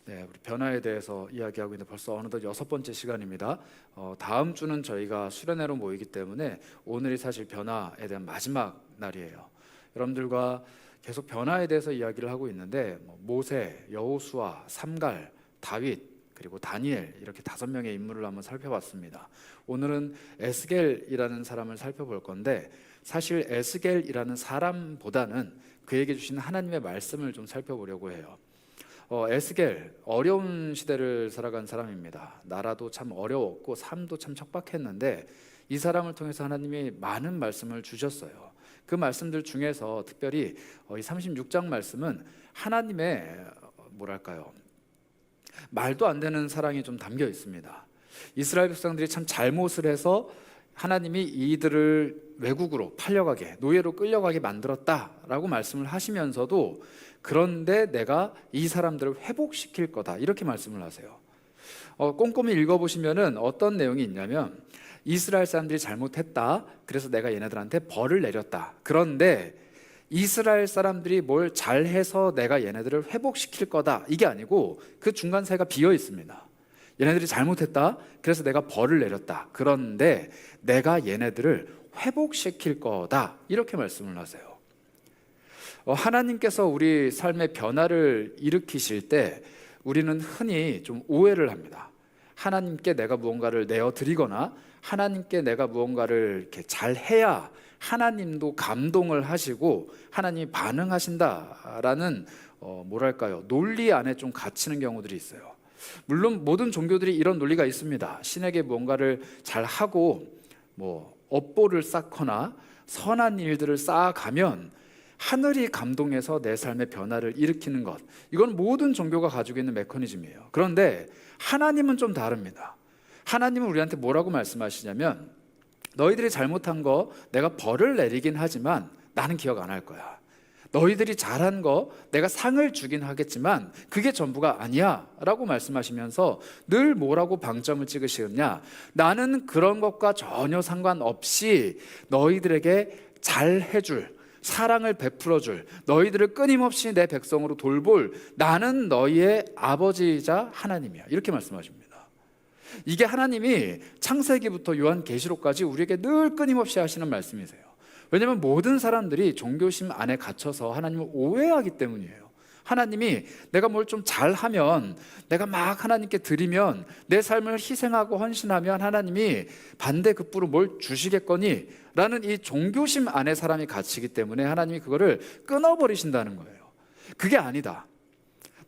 네, 우리 변화에 대해서 이야기하고 있는데 벌써 어느덧 6번째 시간입니다. 다음 주는 저희가 수련회로 모이기 때문에 오늘이 사실 변화에 대한 마지막 날이에요. 여러분들과 계속 변화에 대해서 이야기를 하고 있는데 모세, 여호수아, 삼갈, 다윗, 그리고 다니엘 이렇게 5명의 인물을 한번 살펴봤습니다. 오늘은 에스겔이라는 사람을 살펴볼 건데 사실 에스겔이라는 사람보다는 그에게 주신 하나님의 말씀을 좀 살펴보려고 해요. 에스겔 어려운 시대를 살아간 사람입니다. 나라도 참 어려웠고 삶도 참 척박했는데 이 사람을 통해서 하나님이 많은 말씀을 주셨어요. 그 말씀들 중에서 특별히 이 36장 말씀은 하나님의 뭐랄까요, 말도 안 되는 사랑이 좀 담겨 있습니다. 이스라엘 백성들이 참 잘못을 해서 하나님이 이들을 외국으로 팔려가게, 노예로 끌려가게 만들었다라고 말씀을 하시면서도 그런데 내가 이 사람들을 회복시킬 거다 이렇게 말씀을 하세요. 꼼꼼히 읽어보시면은 어떤 내용이 있냐면 이스라엘 사람들이 잘못했다, 그래서 내가 얘네들한테 벌을 내렸다. 그런데 이스라엘 사람들이 뭘 잘해서 내가 얘네들을 회복시킬 거다 이게 아니고 그 중간사이가 비어 있습니다. 얘네들이 잘못했다, 그래서 내가 벌을 내렸다. 그런데 내가 얘네들을 회복시킬 거다 이렇게 말씀을 하세요. 하나님께서 우리 삶의 변화를 일으키실 때 우리는 흔히 좀 오해를 합니다. 하나님께 내가 무언가를 내어드리거나 하나님께 내가 무언가를 이렇게 잘해야 하나님도 감동을 하시고 하나님이 반응하신다라는 뭐랄까요, 논리 안에 좀 갇히는 경우들이 있어요. 물론 모든 종교들이 이런 논리가 있습니다. 신에게 무언가를 잘하고 업보를 쌓거나 선한 일들을 쌓아가면 하늘이 감동해서 내 삶의 변화를 일으키는 것, 이건 모든 종교가 가지고 있는 메커니즘이에요. 그런데 하나님은 좀 다릅니다. 하나님은 우리한테 뭐라고 말씀하시냐면 너희들이 잘못한 거 내가 벌을 내리긴 하지만 나는 기억 안 할 거야. 너희들이 잘한 거 내가 상을 주긴 하겠지만 그게 전부가 아니야 라고 말씀하시면서 늘 뭐라고 방점을 찍으시느냐, 나는 그런 것과 전혀 상관없이 너희들에게 잘해줄, 사랑을 베풀어줄, 너희들을 끊임없이 내 백성으로 돌볼 나는 너희의 아버지이자 하나님이야 이렇게 말씀하십니다. 이게 하나님이 창세기부터 요한계시록까지 우리에게 늘 끊임없이 하시는 말씀이세요. 왜냐하면 모든 사람들이 종교심 안에 갇혀서 하나님을 오해하기 때문이에요. 하나님이 내가 뭘 좀 잘하면, 내가 막 하나님께 드리면, 내 삶을 희생하고 헌신하면 하나님이 반대급부로 뭘 주시겠거니 라는 이 종교심 안에 사람이 갇히기 때문에 하나님이 그거를 끊어버리신다는 거예요. 그게 아니다.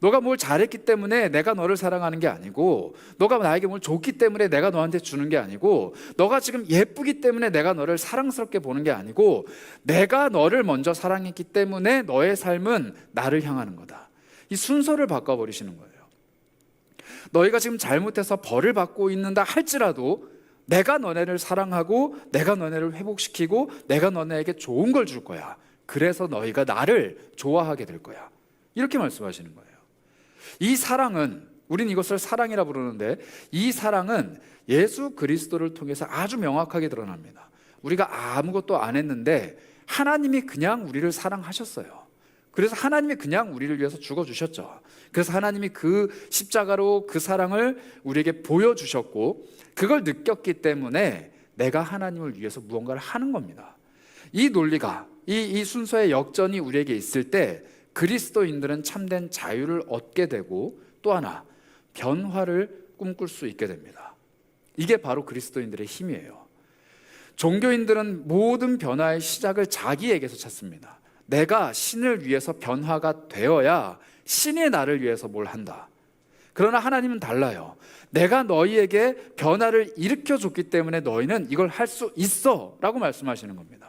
너가 뭘 잘했기 때문에 내가 너를 사랑하는 게 아니고, 너가 나에게 뭘 줬기 때문에 내가 너한테 주는 게 아니고, 너가 지금 예쁘기 때문에 내가 너를 사랑스럽게 보는 게 아니고, 내가 너를 먼저 사랑했기 때문에 너의 삶은 나를 향하는 거다. 이 순서를 바꿔버리시는 거예요. 너희가 지금 잘못해서 벌을 받고 있는다 할지라도 내가 너네를 사랑하고 내가 너네를 회복시키고 내가 너네에게 좋은 걸 줄 거야. 그래서 너희가 나를 좋아하게 될 거야. 이렇게 말씀하시는 거예요. 이 사랑은, 우린 이것을 사랑이라 부르는데 이 사랑은 예수 그리스도를 통해서 아주 명확하게 드러납니다. 우리가 아무것도 안 했는데 하나님이 그냥 우리를 사랑하셨어요. 그래서 하나님이 그냥 우리를 위해서 죽어주셨죠. 그래서 하나님이 그 십자가로 그 사랑을 우리에게 보여주셨고 그걸 느꼈기 때문에 내가 하나님을 위해서 무언가를 하는 겁니다. 이 논리가, 이 순서의 역전이 우리에게 있을 때 그리스도인들은 참된 자유를 얻게 되고 또 하나 변화를 꿈꿀 수 있게 됩니다. 이게 바로 그리스도인들의 힘이에요. 종교인들은 모든 변화의 시작을 자기에게서 찾습니다. 내가 신을 위해서 변화가 되어야 신이 나를 위해서 뭘 한다. 그러나 하나님은 달라요. 내가 너희에게 변화를 일으켜줬기 때문에 너희는 이걸 할 수 있어 라고 말씀하시는 겁니다.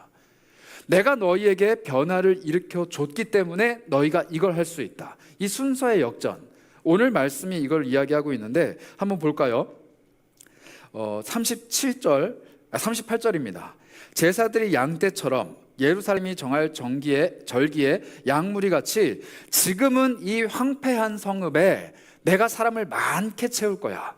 내가 너희에게 변화를 일으켜줬기 때문에 너희가 이걸 할 수 있다. 이 순서의 역전, 오늘 말씀이 이걸 이야기하고 있는데 한번 볼까요? 38절입니다. 제사들이 양떼처럼 예루살렘이 정할 절기에 양무리같이 지금은 이 황폐한 성읍에 내가 사람을 많게 채울 거야.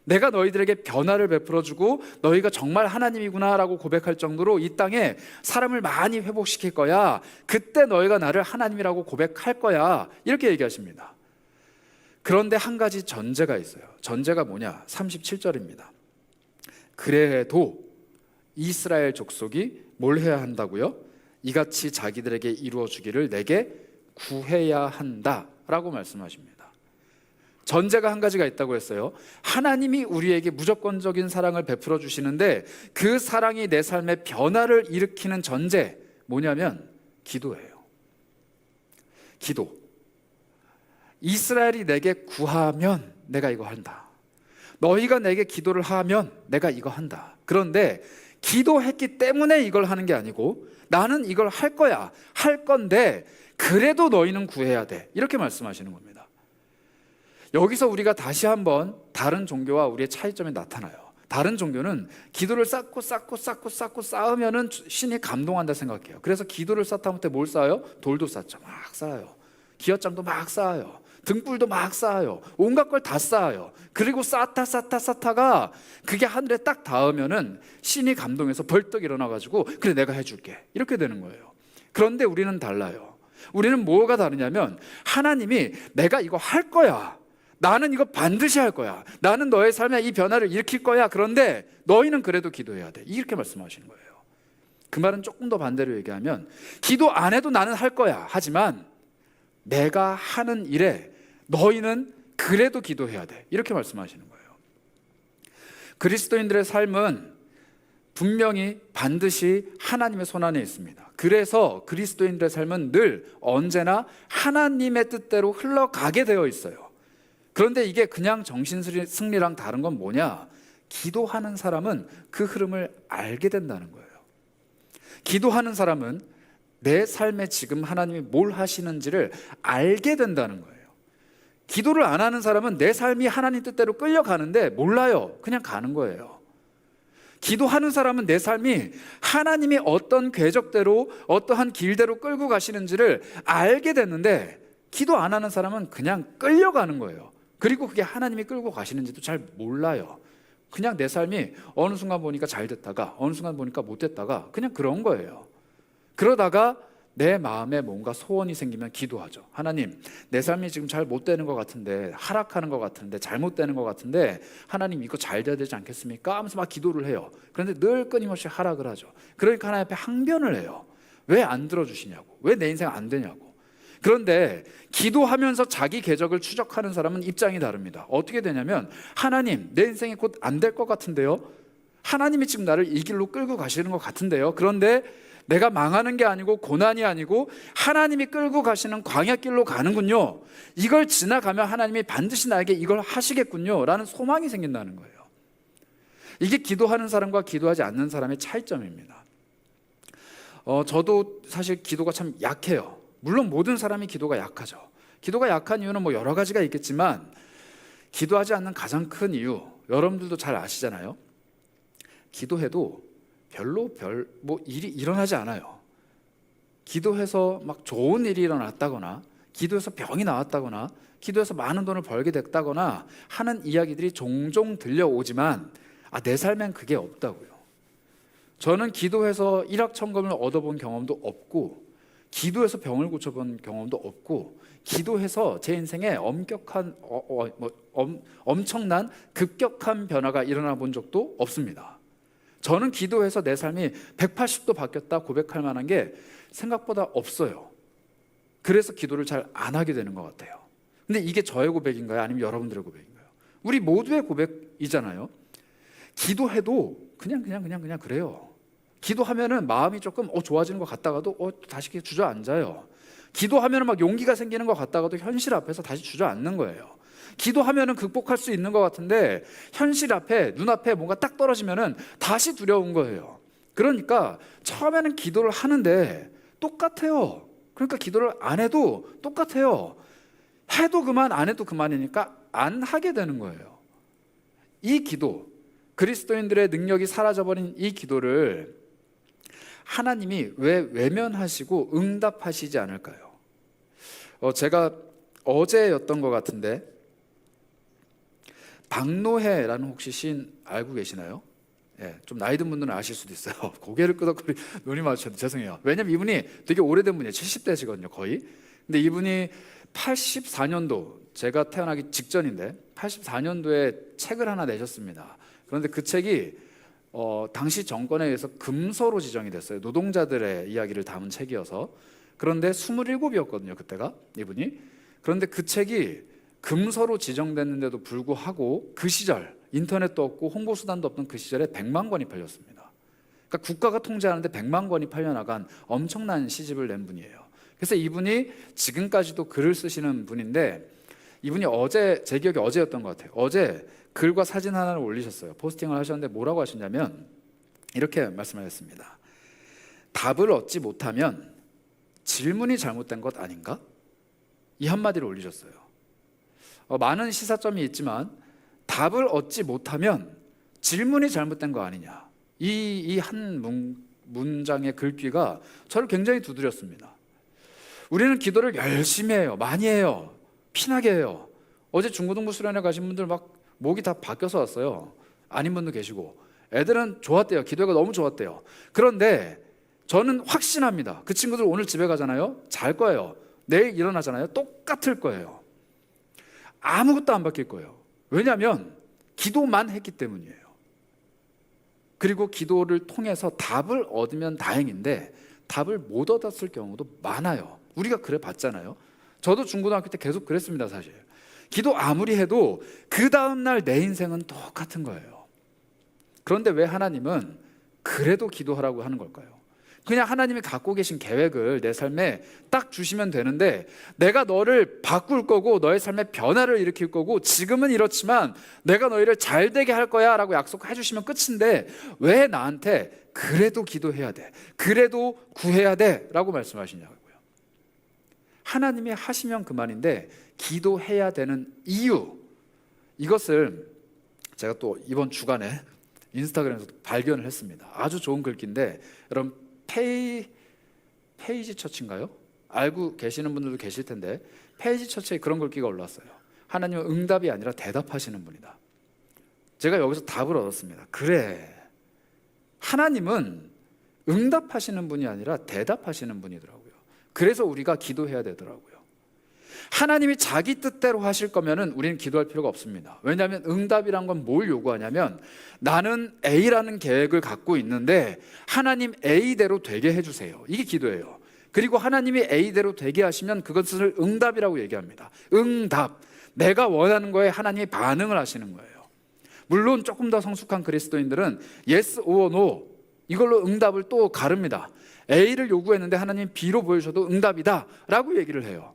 내가 너희들에게 변화를 베풀어주고 너희가 정말 하나님이구나 라고 고백할 정도로 이 땅에 사람을 많이 회복시킬 거야. 그때 너희가 나를 하나님이라고 고백할 거야. 이렇게 얘기하십니다. 그런데 한 가지 전제가 있어요. 전제가 뭐냐? 37절입니다. 그래도 이스라엘 족속이 뭘 해야 한다고요? 이같이 자기들에게 이루어 주기를 내게 구해야 한다라고 말씀하십니다. 전제가 한 가지가 있다고 했어요. 하나님이 우리에게 무조건적인 사랑을 베풀어 주시는데 그 사랑이 내 삶의 변화를 일으키는 전제 뭐냐면 기도예요. 기도. 이스라엘이 내게 구하면 내가 이거 한다. 너희가 내게 기도를 하면 내가 이거 한다. 그런데 기도했기 때문에 이걸 하는 게 아니고 나는 이걸 할 거야. 할 건데 그래도 너희는 구해야 돼. 이렇게 말씀하시는 겁니다. 여기서 우리가 다시 한번 다른 종교와 우리의 차이점이 나타나요. 다른 종교는 기도를 쌓고 쌓으면은 신이 감동한다 생각해요. 그래서 기도를 쌓다 못해 뭘 쌓아요? 돌도 쌓죠. 막 쌓아요. 기어장도 막 쌓아요. 등불도 막 쌓아요. 온갖 걸 다 쌓아요. 그리고 쌓다가 그게 하늘에 딱 닿으면은 신이 감동해서 벌떡 일어나가지고 그래 내가 해줄게 이렇게 되는 거예요. 그런데 우리는 달라요. 우리는 뭐가 다르냐면 하나님이 내가 이거 할 거야. 나는 이거 반드시 할 거야. 나는 너의 삶에 이 변화를 일으킬 거야. 그런데 너희는 그래도 기도해야 돼. 이렇게 말씀하시는 거예요. 그 말은 조금 더 반대로 얘기하면 기도 안 해도 나는 할 거야. 하지만 내가 하는 일에 너희는 그래도 기도해야 돼. 이렇게 말씀하시는 거예요. 그리스도인들의 삶은 분명히 반드시 하나님의 손안에 있습니다. 그래서 그리스도인들의 삶은 늘 언제나 하나님의 뜻대로 흘러가게 되어 있어요. 그런데 이게 그냥 정신승리랑 다른 건 뭐냐? 기도하는 사람은 그 흐름을 알게 된다는 거예요. 기도하는 사람은 내 삶에 지금 하나님이 뭘 하시는지를 알게 된다는 거예요. 기도를 안 하는 사람은 내 삶이 하나님 뜻대로 끌려가는데 몰라요. 그냥 가는 거예요. 기도하는 사람은 내 삶이 하나님이 어떤 궤적대로 어떠한 길대로 끌고 가시는지를 알게 됐는데 기도 안 하는 사람은 그냥 끌려가는 거예요. 그리고 그게 하나님이 끌고 가시는지도 잘 몰라요. 그냥 내 삶이 어느 순간 보니까 잘 됐다가 어느 순간 보니까 못 됐다가 그냥 그런 거예요. 그러다가 내 마음에 뭔가 소원이 생기면 기도하죠. 하나님, 내 삶이 지금 잘 못 되는 것 같은데, 하락하는 것 같은데, 잘못되는 것 같은데 하나님 이거 잘 돼야 되지 않겠습니까? 하면서 막 기도를 해요. 그런데 늘 끊임없이 하락을 하죠. 그러니까 하나님 앞에 항변을 해요. 왜 안 들어주시냐고, 왜 내 인생 안 되냐고. 그런데 기도하면서 자기 궤적을 추적하는 사람은 입장이 다릅니다. 어떻게 되냐면 하나님, 내 인생이 곧 안 될 것 같은데요, 하나님이 지금 나를 이 길로 끌고 가시는 것 같은데요, 그런데 내가 망하는 게 아니고 고난이 아니고 하나님이 끌고 가시는 광야길로 가는군요. 이걸 지나가면 하나님이 반드시 나에게 이걸 하시겠군요 라는 소망이 생긴다는 거예요. 이게 기도하는 사람과 기도하지 않는 사람의 차이점입니다. 저도 사실 기도가 참 약해요. 물론 모든 사람이 기도가 약하죠. 기도가 약한 이유는 뭐 여러 가지가 있겠지만 기도하지 않는 가장 큰 이유, 여러분들도 잘 아시잖아요. 기도해도 별로 뭐 일이 일어나지 않아요. 기도해서 막 좋은 일이 일어났다거나 기도해서 병이 나왔다거나 기도해서 많은 돈을 벌게 됐다거나 하는 이야기들이 종종 들려오지만 내 삶엔 그게 없다고요. 저는 기도해서 일확천금을 얻어본 경험도 없고 기도해서 병을 고쳐본 경험도 없고 기도해서 제 인생에 엄청난 급격한 변화가 일어나 본 적도 없습니다. 저는 기도해서 내 삶이 180도 바뀌었다 고백할 만한 게 생각보다 없어요. 그래서 기도를 잘 안 하게 되는 것 같아요. 근데 이게 저의 고백인가요? 아니면 여러분들의 고백인가요? 우리 모두의 고백이잖아요. 기도해도 그냥 그래요. 기도하면은 마음이 조금 좋아지는 것 같다가도 다시 주저앉아요. 기도하면은 막 용기가 생기는 것 같다가도 현실 앞에서 다시 주저앉는 거예요. 기도하면은 극복할 수 있는 것 같은데 현실 앞에 눈앞에 뭔가 딱 떨어지면은 다시 두려운 거예요. 그러니까 처음에는 기도를 하는데 똑같아요. 그러니까 기도를 안 해도 똑같아요. 해도 그만 안 해도 그만이니까 안 하게 되는 거예요. 이 기도, 그리스도인들의 능력이 사라져버린 이 기도를 하나님이 왜 외면하시고 응답하시지 않을까요? 제가 어제였던 것 같은데 박노해라는 혹시 시인 알고 계시나요? 예, 좀 나이 든 분들은 아실 수도 있어요. 고개를 끄덕거리 눈이 마주쳐도 죄송해요. 왜냐면 이분이 되게 오래된 분이에요. 70대시거든요 거의. 근데 이분이 84년도 제가 태어나기 직전인데 84년도에 책을 하나 내셨습니다. 그런데 그 책이 당시 정권에 의해서 금서로 지정이 됐어요. 노동자들의 이야기를 담은 책이어서. 그런데 27이었거든요 그때가, 이분이. 그런데 그 책이 금서로 지정됐는데도 불구하고 그 시절 인터넷도 없고 홍보수단도 없던 그 시절에 100만 권이 팔렸습니다. 그러니까 국가가 통제하는데 100만 권이 팔려나간 엄청난 시집을 낸 분이에요. 그래서 이분이 지금까지도 글을 쓰시는 분인데, 이분이 어제, 제 기억에 어제였던 것 같아요. 어제 글과 사진 하나를 올리셨어요. 포스팅을 하셨는데 뭐라고 하셨냐면 이렇게 말씀하셨습니다. 답을 얻지 못하면 질문이 잘못된 것 아닌가? 이 한마디를 올리셨어요. 많은 시사점이 있지만 답을 얻지 못하면 질문이 잘못된 거 아니냐, 이 한 문장의 글귀가 저를 굉장히 두드렸습니다. 우리는 기도를 열심히 해요. 많이 해요. 피나게 해요. 어제 중고등부 수련회 가신 분들 막 목이 다 바뀌어서 왔어요. 아닌 분도 계시고. 애들은 좋았대요. 기도가 너무 좋았대요. 그런데 저는 확신합니다. 그 친구들 오늘 집에 가잖아요. 잘 거예요. 내일 일어나잖아요. 똑같을 거예요. 아무것도 안 바뀔 거예요. 왜냐하면 기도만 했기 때문이에요. 그리고 기도를 통해서 답을 얻으면 다행인데 답을 못 얻었을 경우도 많아요. 우리가 그래 봤잖아요. 저도 중고등학교 때 계속 그랬습니다. 사실 기도 아무리 해도 그 다음날 내 인생은 똑같은 거예요. 그런데 왜 하나님은 그래도 기도하라고 하는 걸까요? 그냥 하나님이 갖고 계신 계획을 내 삶에 딱 주시면 되는데, 내가 너를 바꿀 거고 너의 삶에 변화를 일으킬 거고 지금은 이렇지만 내가 너희를 잘 되게 할 거야 라고 약속해 주시면 끝인데, 왜 나한테 그래도 기도해야 돼, 그래도 구해야 돼 라고 말씀하시냐고요. 하나님이 하시면 그만인데 기도해야 되는 이유, 이것을 제가 또 이번 주간에 인스타그램에서 발견을 했습니다. 아주 좋은 글귀인데, 여러분 페이지 처치인가요? 알고 계시는 분들도 계실 텐데, 페이지 처치에 그런 글귀가 올라왔어요. 하나님은 응답이 아니라 대답하시는 분이다. 제가 여기서 답을 얻었습니다. 그래, 하나님은 응답하시는 분이 아니라 대답하시는 분이더라고요. 그래서 우리가 기도해야 되더라고요. 하나님이 자기 뜻대로 하실 거면은 우리는 기도할 필요가 없습니다. 왜냐하면 응답이란 건 뭘 요구하냐면, 나는 A라는 계획을 갖고 있는데 하나님 A대로 되게 해주세요. 이게 기도예요. 그리고 하나님이 A대로 되게 하시면 그것을 응답이라고 얘기합니다. 응답, 내가 원하는 거에 하나님이 반응을 하시는 거예요. 물론 조금 더 성숙한 그리스도인들은 yes or no 이걸로 응답을 또 가릅니다. A를 요구했는데 하나님 B로 보여주셔도 응답이다 라고 얘기를 해요.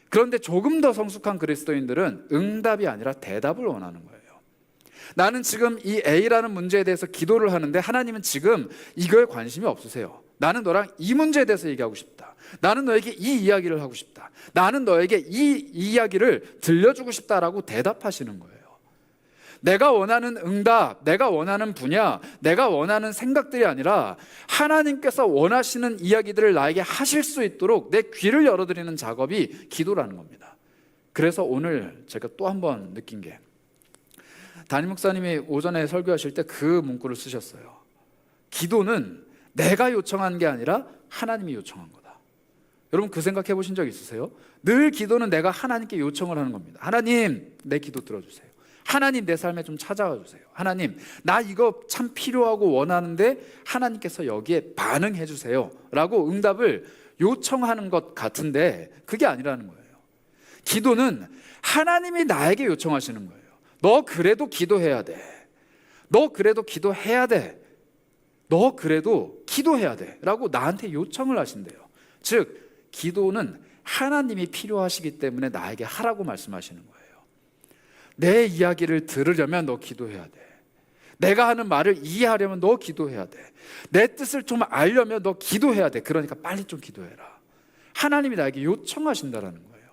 그런데 조금 더 성숙한 그리스도인들은 응답이 아니라 대답을 원하는 거예요. 나는 지금 이 A라는 문제에 대해서 기도를 하는데 하나님은 지금 이거에 관심이 없으세요. 나는 너랑 이 문제에 대해서 얘기하고 싶다. 나는 너에게 이 이야기를 하고 싶다. 나는 너에게 이 이야기를 들려주고 싶다라고 대답하시는 거예요. 내가 원하는 응답, 내가 원하는 분야, 내가 원하는 생각들이 아니라 하나님께서 원하시는 이야기들을 나에게 하실 수 있도록 내 귀를 열어드리는 작업이 기도라는 겁니다. 그래서 오늘 제가 또 한 번 느낀 게, 담임 목사님이 오전에 설교하실 때 그 문구를 쓰셨어요. 기도는 내가 요청한 게 아니라 하나님이 요청한 거다. 여러분 그 생각해 보신 적 있으세요? 늘 기도는 내가 하나님께 요청을 하는 겁니다. 하나님, 내 기도 들어주세요. 하나님, 내 삶에 좀 찾아와 주세요. 하나님, 나 이거 참 필요하고 원하는데 하나님께서 여기에 반응해 주세요 라고 응답을 요청하는 것 같은데 그게 아니라는 거예요. 기도는 하나님이 나에게 요청하시는 거예요. 너 그래도 기도해야 돼. 너 그래도 기도해야 돼. 너 그래도 기도해야 돼 라고 나한테 요청을 하신대요. 즉 기도는 하나님이 필요하시기 때문에 나에게 하라고 말씀하시는 거예요. 내 이야기를 들으려면 너 기도해야 돼. 내가 하는 말을 이해하려면 너 기도해야 돼. 내 뜻을 좀 알려면 너 기도해야 돼. 그러니까 빨리 좀 기도해라. 하나님이 나에게 요청하신다라는 거예요.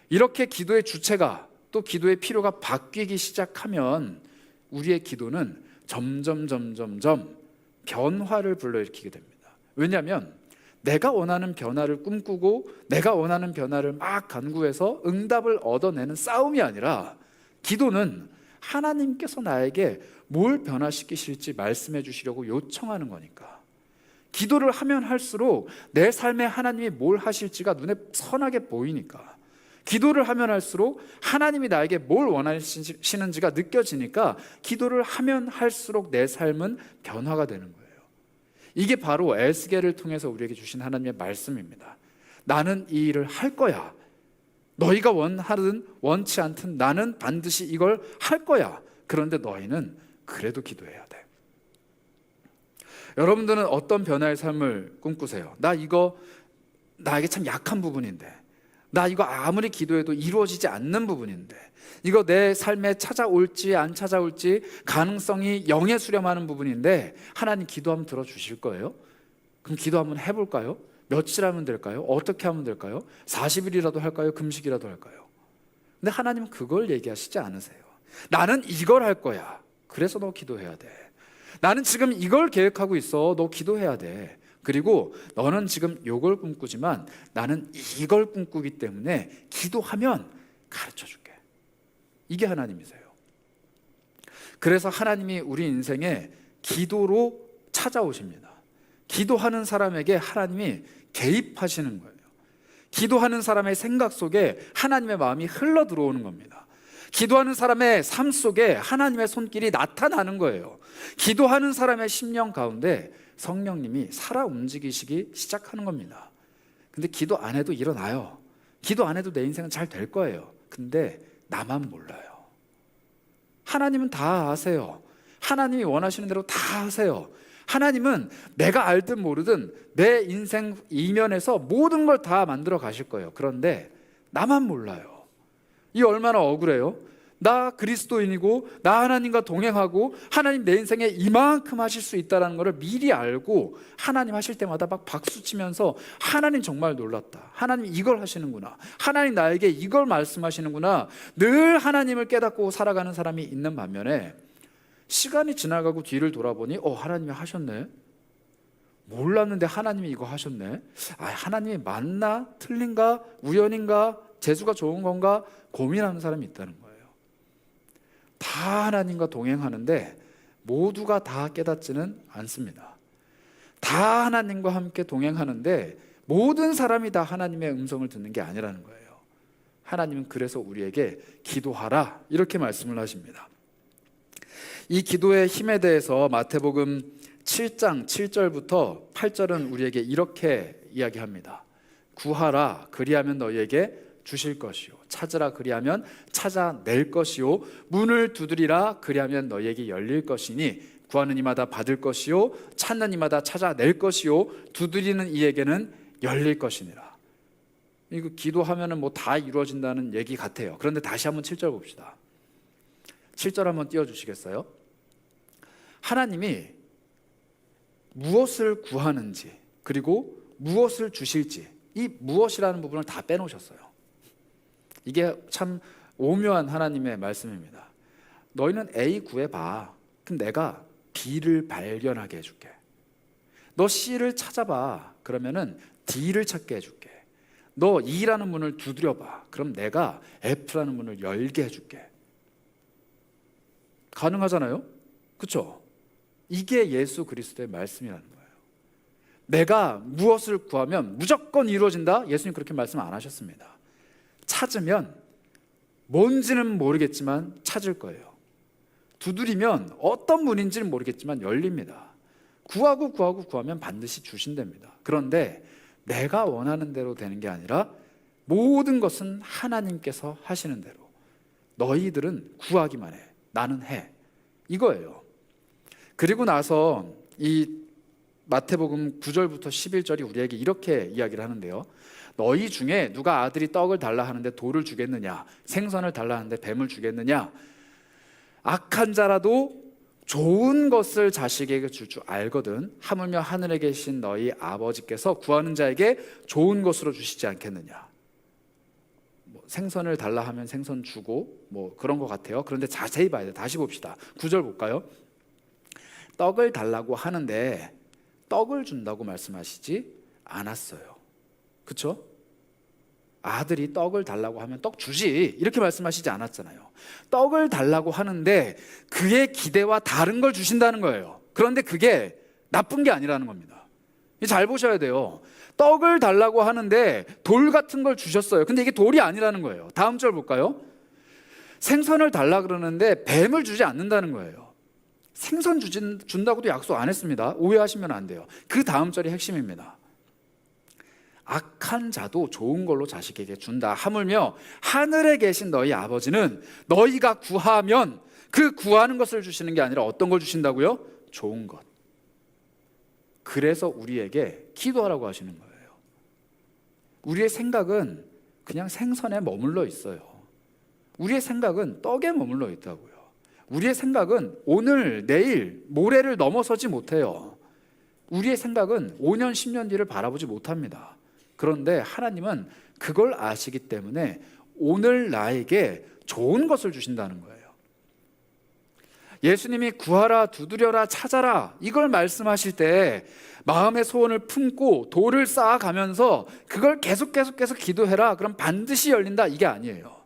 이렇게 기도의 주체가, 또 기도의 필요가 바뀌기 시작하면 우리의 기도는 점점 변화를 불러일으키게 됩니다. 왜냐하면 내가 원하는 변화를 꿈꾸고 내가 원하는 변화를 막 간구해서 응답을 얻어내는 싸움이 아니라, 기도는 하나님께서 나에게 뭘 변화시키실지 말씀해 주시려고 요청하는 거니까. 기도를 하면 할수록 내 삶에 하나님이 뭘 하실지가 눈에 선하게 보이니까. 기도를 하면 할수록 하나님이 나에게 뭘 원하시는지가 느껴지니까 기도를 하면 할수록 내 삶은 변화가 되는 거예요. 이게 바로 에스겔을 통해서 우리에게 주신 하나님의 말씀입니다. 나는 이 일을 할 거야. 너희가 원하든 원치 않든 나는 반드시 이걸 할 거야. 그런데 너희는 그래도 기도해야 돼. 여러분들은 어떤 변화의 삶을 꿈꾸세요? 나에게 참 약한 부분인데, 나 이거 아무리 기도해도 이루어지지 않는 부분인데, 이거 내 삶에 찾아올지 안 찾아올지 가능성이 0에 수렴하는 부분인데 하나님 기도 한번 들어주실 거예요? 그럼 기도 한번 해볼까요? 며칠 하면 될까요? 어떻게 하면 될까요? 40일이라도 할까요? 금식이라도 할까요? 근데 하나님은 그걸 얘기하시지 않으세요. 나는 이걸 할 거야. 그래서 너 기도해야 돼. 나는 지금 이걸 계획하고 있어. 너 기도해야 돼. 그리고 너는 지금 이걸 꿈꾸지만 나는 이걸 꿈꾸기 때문에 기도하면 가르쳐 줄게. 이게 하나님이세요. 그래서 하나님이 우리 인생에 기도로 찾아오십니다. 기도하는 사람에게 하나님이 개입하시는 거예요. 기도하는 사람의 생각 속에 하나님의 마음이 흘러 들어오는 겁니다. 기도하는 사람의 삶 속에 하나님의 손길이 나타나는 거예요. 기도하는 사람의 심령 가운데 성령님이 살아 움직이시기 시작하는 겁니다. 근데 기도 안 해도 일어나요. 기도 안 해도 내 인생은 잘 될 거예요. 근데 나만 몰라요. 하나님은 다 아세요. 하나님이 원하시는 대로 다 하세요. 하나님은 내가 알든 모르든 내 인생 이면에서 모든 걸 다 만들어 가실 거예요. 그런데 나만 몰라요. 이 얼마나 억울해요. 나 그리스도인이고 나 하나님과 동행하고 하나님 내 인생에 이만큼 하실 수 있다는 것을 미리 알고 하나님 하실 때마다 막 박수치면서 하나님 정말 놀랐다. 하나님 이걸 하시는구나. 하나님 나에게 이걸 말씀하시는구나. 늘 하나님을 깨닫고 살아가는 사람이 있는 반면에 시간이 지나가고 뒤를 돌아보니 하나님이 하셨네. 몰랐는데 하나님이 이거 하셨네. 하나님이 맞나? 틀린가? 우연인가? 재수가 좋은 건가? 고민하는 사람이 있다는 거예요. 다 하나님과 동행하는데 모두가 다 깨닫지는 않습니다. 다 하나님과 함께 동행하는데 모든 사람이 다 하나님의 음성을 듣는 게 아니라는 거예요. 하나님은 그래서 우리에게 기도하라 이렇게 말씀을 하십니다. 이 기도의 힘에 대해서 마태복음 7장 7절부터 8절은 우리에게 이렇게 이야기합니다. 구하라 그리하면 너희에게 주실 것이요 찾으라 그리하면 찾아낼 것이요 문을 두드리라 그리하면 너희에게 열릴 것이니 구하는 이마다 받을 것이요 찾는 이마다 찾아낼 것이요 두드리는 이에게는 열릴 것이니라. 이거 기도하면은 뭐 다 이루어진다는 얘기 같아요. 그런데 다시 한번 7절 봅시다. 7절 한번 띄워주시겠어요? 하나님이 무엇을 구하는지 그리고 무엇을 주실지 이 무엇이라는 부분을 다 빼놓으셨어요. 이게 참 오묘한 하나님의 말씀입니다. 너희는 A 구해봐. 그럼 내가 B를 발견하게 해줄게. 너 C를 찾아봐. 그러면은 D를 찾게 해줄게. 너 E라는 문을 두드려봐. 그럼 내가 F라는 문을 열게 해줄게. 가능하잖아요? 그렇죠? 이게 예수 그리스도의 말씀이라는 거예요. 내가 무엇을 구하면 무조건 이루어진다? 예수님 그렇게 말씀 안 하셨습니다. 찾으면 뭔지는 모르겠지만 찾을 거예요. 두드리면 어떤 문인지는 모르겠지만 열립니다. 구하면 반드시 주신답니다. 그런데 내가 원하는 대로 되는 게 아니라 모든 것은 하나님께서 하시는 대로 너희들은 구하기만 해. 나는 해. 이거예요. 그리고 나서 이 마태복음 9절부터 11절이 우리에게 이렇게 이야기를 하는데요. 너희 중에 누가 아들이 떡을 달라 하는데 돌을 주겠느냐? 생선을 달라 하는데 뱀을 주겠느냐? 악한 자라도 좋은 것을 자식에게 줄 줄 알거든. 하물며 하늘에 계신 너희 아버지께서 구하는 자에게 좋은 것으로 주시지 않겠느냐? 생선을 달라 하면 생선 주고 그런 것 같아요. 그런데 자세히 봐야 돼요. 다시 봅시다. 9절 볼까요? 떡을 달라고 하는데 떡을 준다고 말씀하시지 않았어요. 그렇죠? 아들이 떡을 달라고 하면 떡 주지 이렇게 말씀하시지 않았잖아요. 떡을 달라고 하는데 그의 기대와 다른 걸 주신다는 거예요. 그런데 그게 나쁜 게 아니라는 겁니다. 잘 보셔야 돼요. 떡을 달라고 하는데 돌 같은 걸 주셨어요. 근데 이게 돌이 아니라는 거예요. 다음 절 볼까요? 생선을 달라 그러는데 뱀을 주지 않는다는 거예요. 생선 준다고도 약속 안 했습니다. 오해하시면 안 돼요. 그 다음 절이 핵심입니다. 악한 자도 좋은 걸로 자식에게 준다. 하물며 하늘에 계신 너희 아버지는 너희가 구하면 그 구하는 것을 주시는 게 아니라 어떤 걸 주신다고요? 좋은 것. 그래서 우리에게 기도하라고 하시는 거예요. 우리의 생각은 그냥 생선에 머물러 있어요. 우리의 생각은 떡에 머물러 있다고요. 우리의 생각은 오늘, 내일, 모레를 넘어서지 못해요. 우리의 생각은 5년, 10년 뒤를 바라보지 못합니다. 그런데 하나님은 그걸 아시기 때문에 오늘 나에게 좋은 것을 주신다는 거예요. 예수님이 구하라, 두드려라, 찾아라 이걸 말씀하실 때 마음의 소원을 품고 돌을 쌓아가면서 그걸 계속 기도해라. 그럼 반드시 열린다. 이게 아니에요.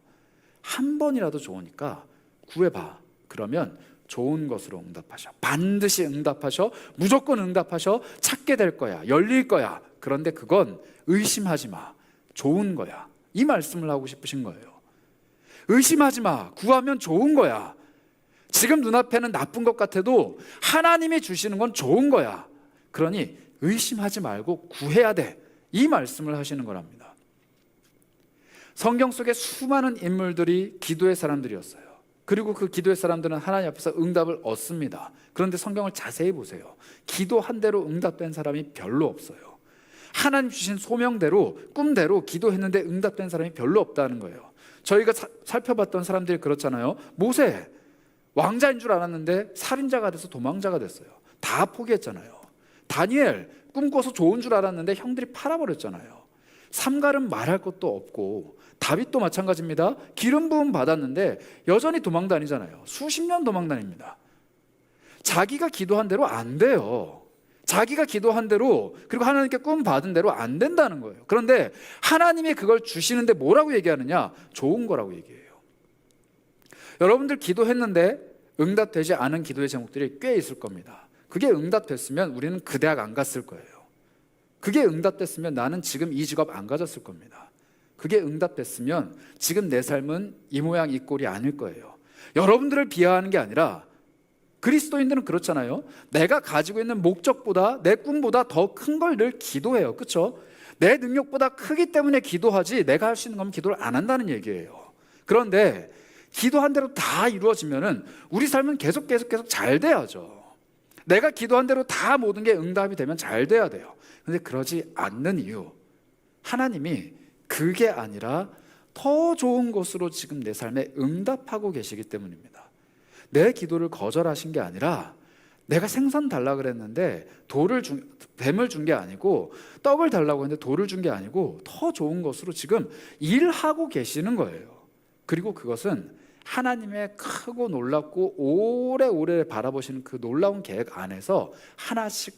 한 번이라도 좋으니까 구해봐. 그러면 좋은 것으로 응답하셔. 반드시 응답하셔. 무조건 응답하셔. 찾게 될 거야. 열릴 거야. 그런데 그건 의심하지 마. 좋은 거야. 이 말씀을 하고 싶으신 거예요. 의심하지 마. 구하면 좋은 거야. 지금 눈앞에는 나쁜 것 같아도 하나님이 주시는 건 좋은 거야. 그러니 의심하지 말고 구해야 돼. 이 말씀을 하시는 거랍니다. 성경 속에 수많은 인물들이 기도의 사람들이었어요. 그리고 그 기도의 사람들은 하나님 앞에서 응답을 얻습니다. 그런데 성경을 자세히 보세요. 기도한 대로 응답된 사람이 별로 없어요. 하나님 주신 소명대로, 꿈대로 기도했는데 응답된 사람이 별로 없다는 거예요. 저희가 살펴봤던 사람들이 그렇잖아요. 모세, 왕자인 줄 알았는데 살인자가 돼서 도망자가 됐어요. 다 포기했잖아요. 다니엘, 꿈꿔서 좋은 줄 알았는데 형들이 팔아버렸잖아요. 삼갈은 말할 것도 없고, 다윗도 마찬가지입니다. 기름 부음 받았는데 여전히 도망 다니잖아요. 수십 년 도망 다닙니다. 자기가 기도한 대로 안 돼요. 자기가 기도한 대로, 그리고 하나님께 꿈 받은 대로 안 된다는 거예요. 그런데 하나님이 그걸 주시는데 뭐라고 얘기하느냐? 좋은 거라고 얘기해요. 여러분들 기도했는데 응답되지 않은 기도의 제목들이 꽤 있을 겁니다. 그게 응답됐으면 우리는 그 대학 안 갔을 거예요. 그게 응답됐으면 나는 지금 이 직업 안 가졌을 겁니다. 그게 응답됐으면 지금 내 삶은 이 모양 이 꼴이 아닐 거예요. 여러분들을 비하하는 게 아니라 그리스도인들은 그렇잖아요. 내가 가지고 있는 목적보다, 내 꿈보다 더 큰 걸 늘 기도해요. 그렇죠? 내 능력보다 크기 때문에 기도하지 내가 할 수 있는 건 기도를 안 한다는 얘기예요. 그런데 기도한 대로 다 이루어지면은 우리 삶은 계속 잘 돼야죠. 내가 기도한 대로 다 모든 게 응답이 되면 잘 돼야 돼요. 그런데 그러지 않는 이유, 하나님이 그게 아니라 더 좋은 것으로 지금 내 삶에 응답하고 계시기 때문입니다. 내 기도를 거절하신 게 아니라 내가 생선 달라 그랬는데 뱀을 준 게 아니고, 떡을 달라고 했는데 돌을 준 게 아니고 더 좋은 것으로 지금 일하고 계시는 거예요. 그리고 그것은 하나님의 크고 놀랍고 오래오래 바라보시는 그 놀라운 계획 안에서 하나씩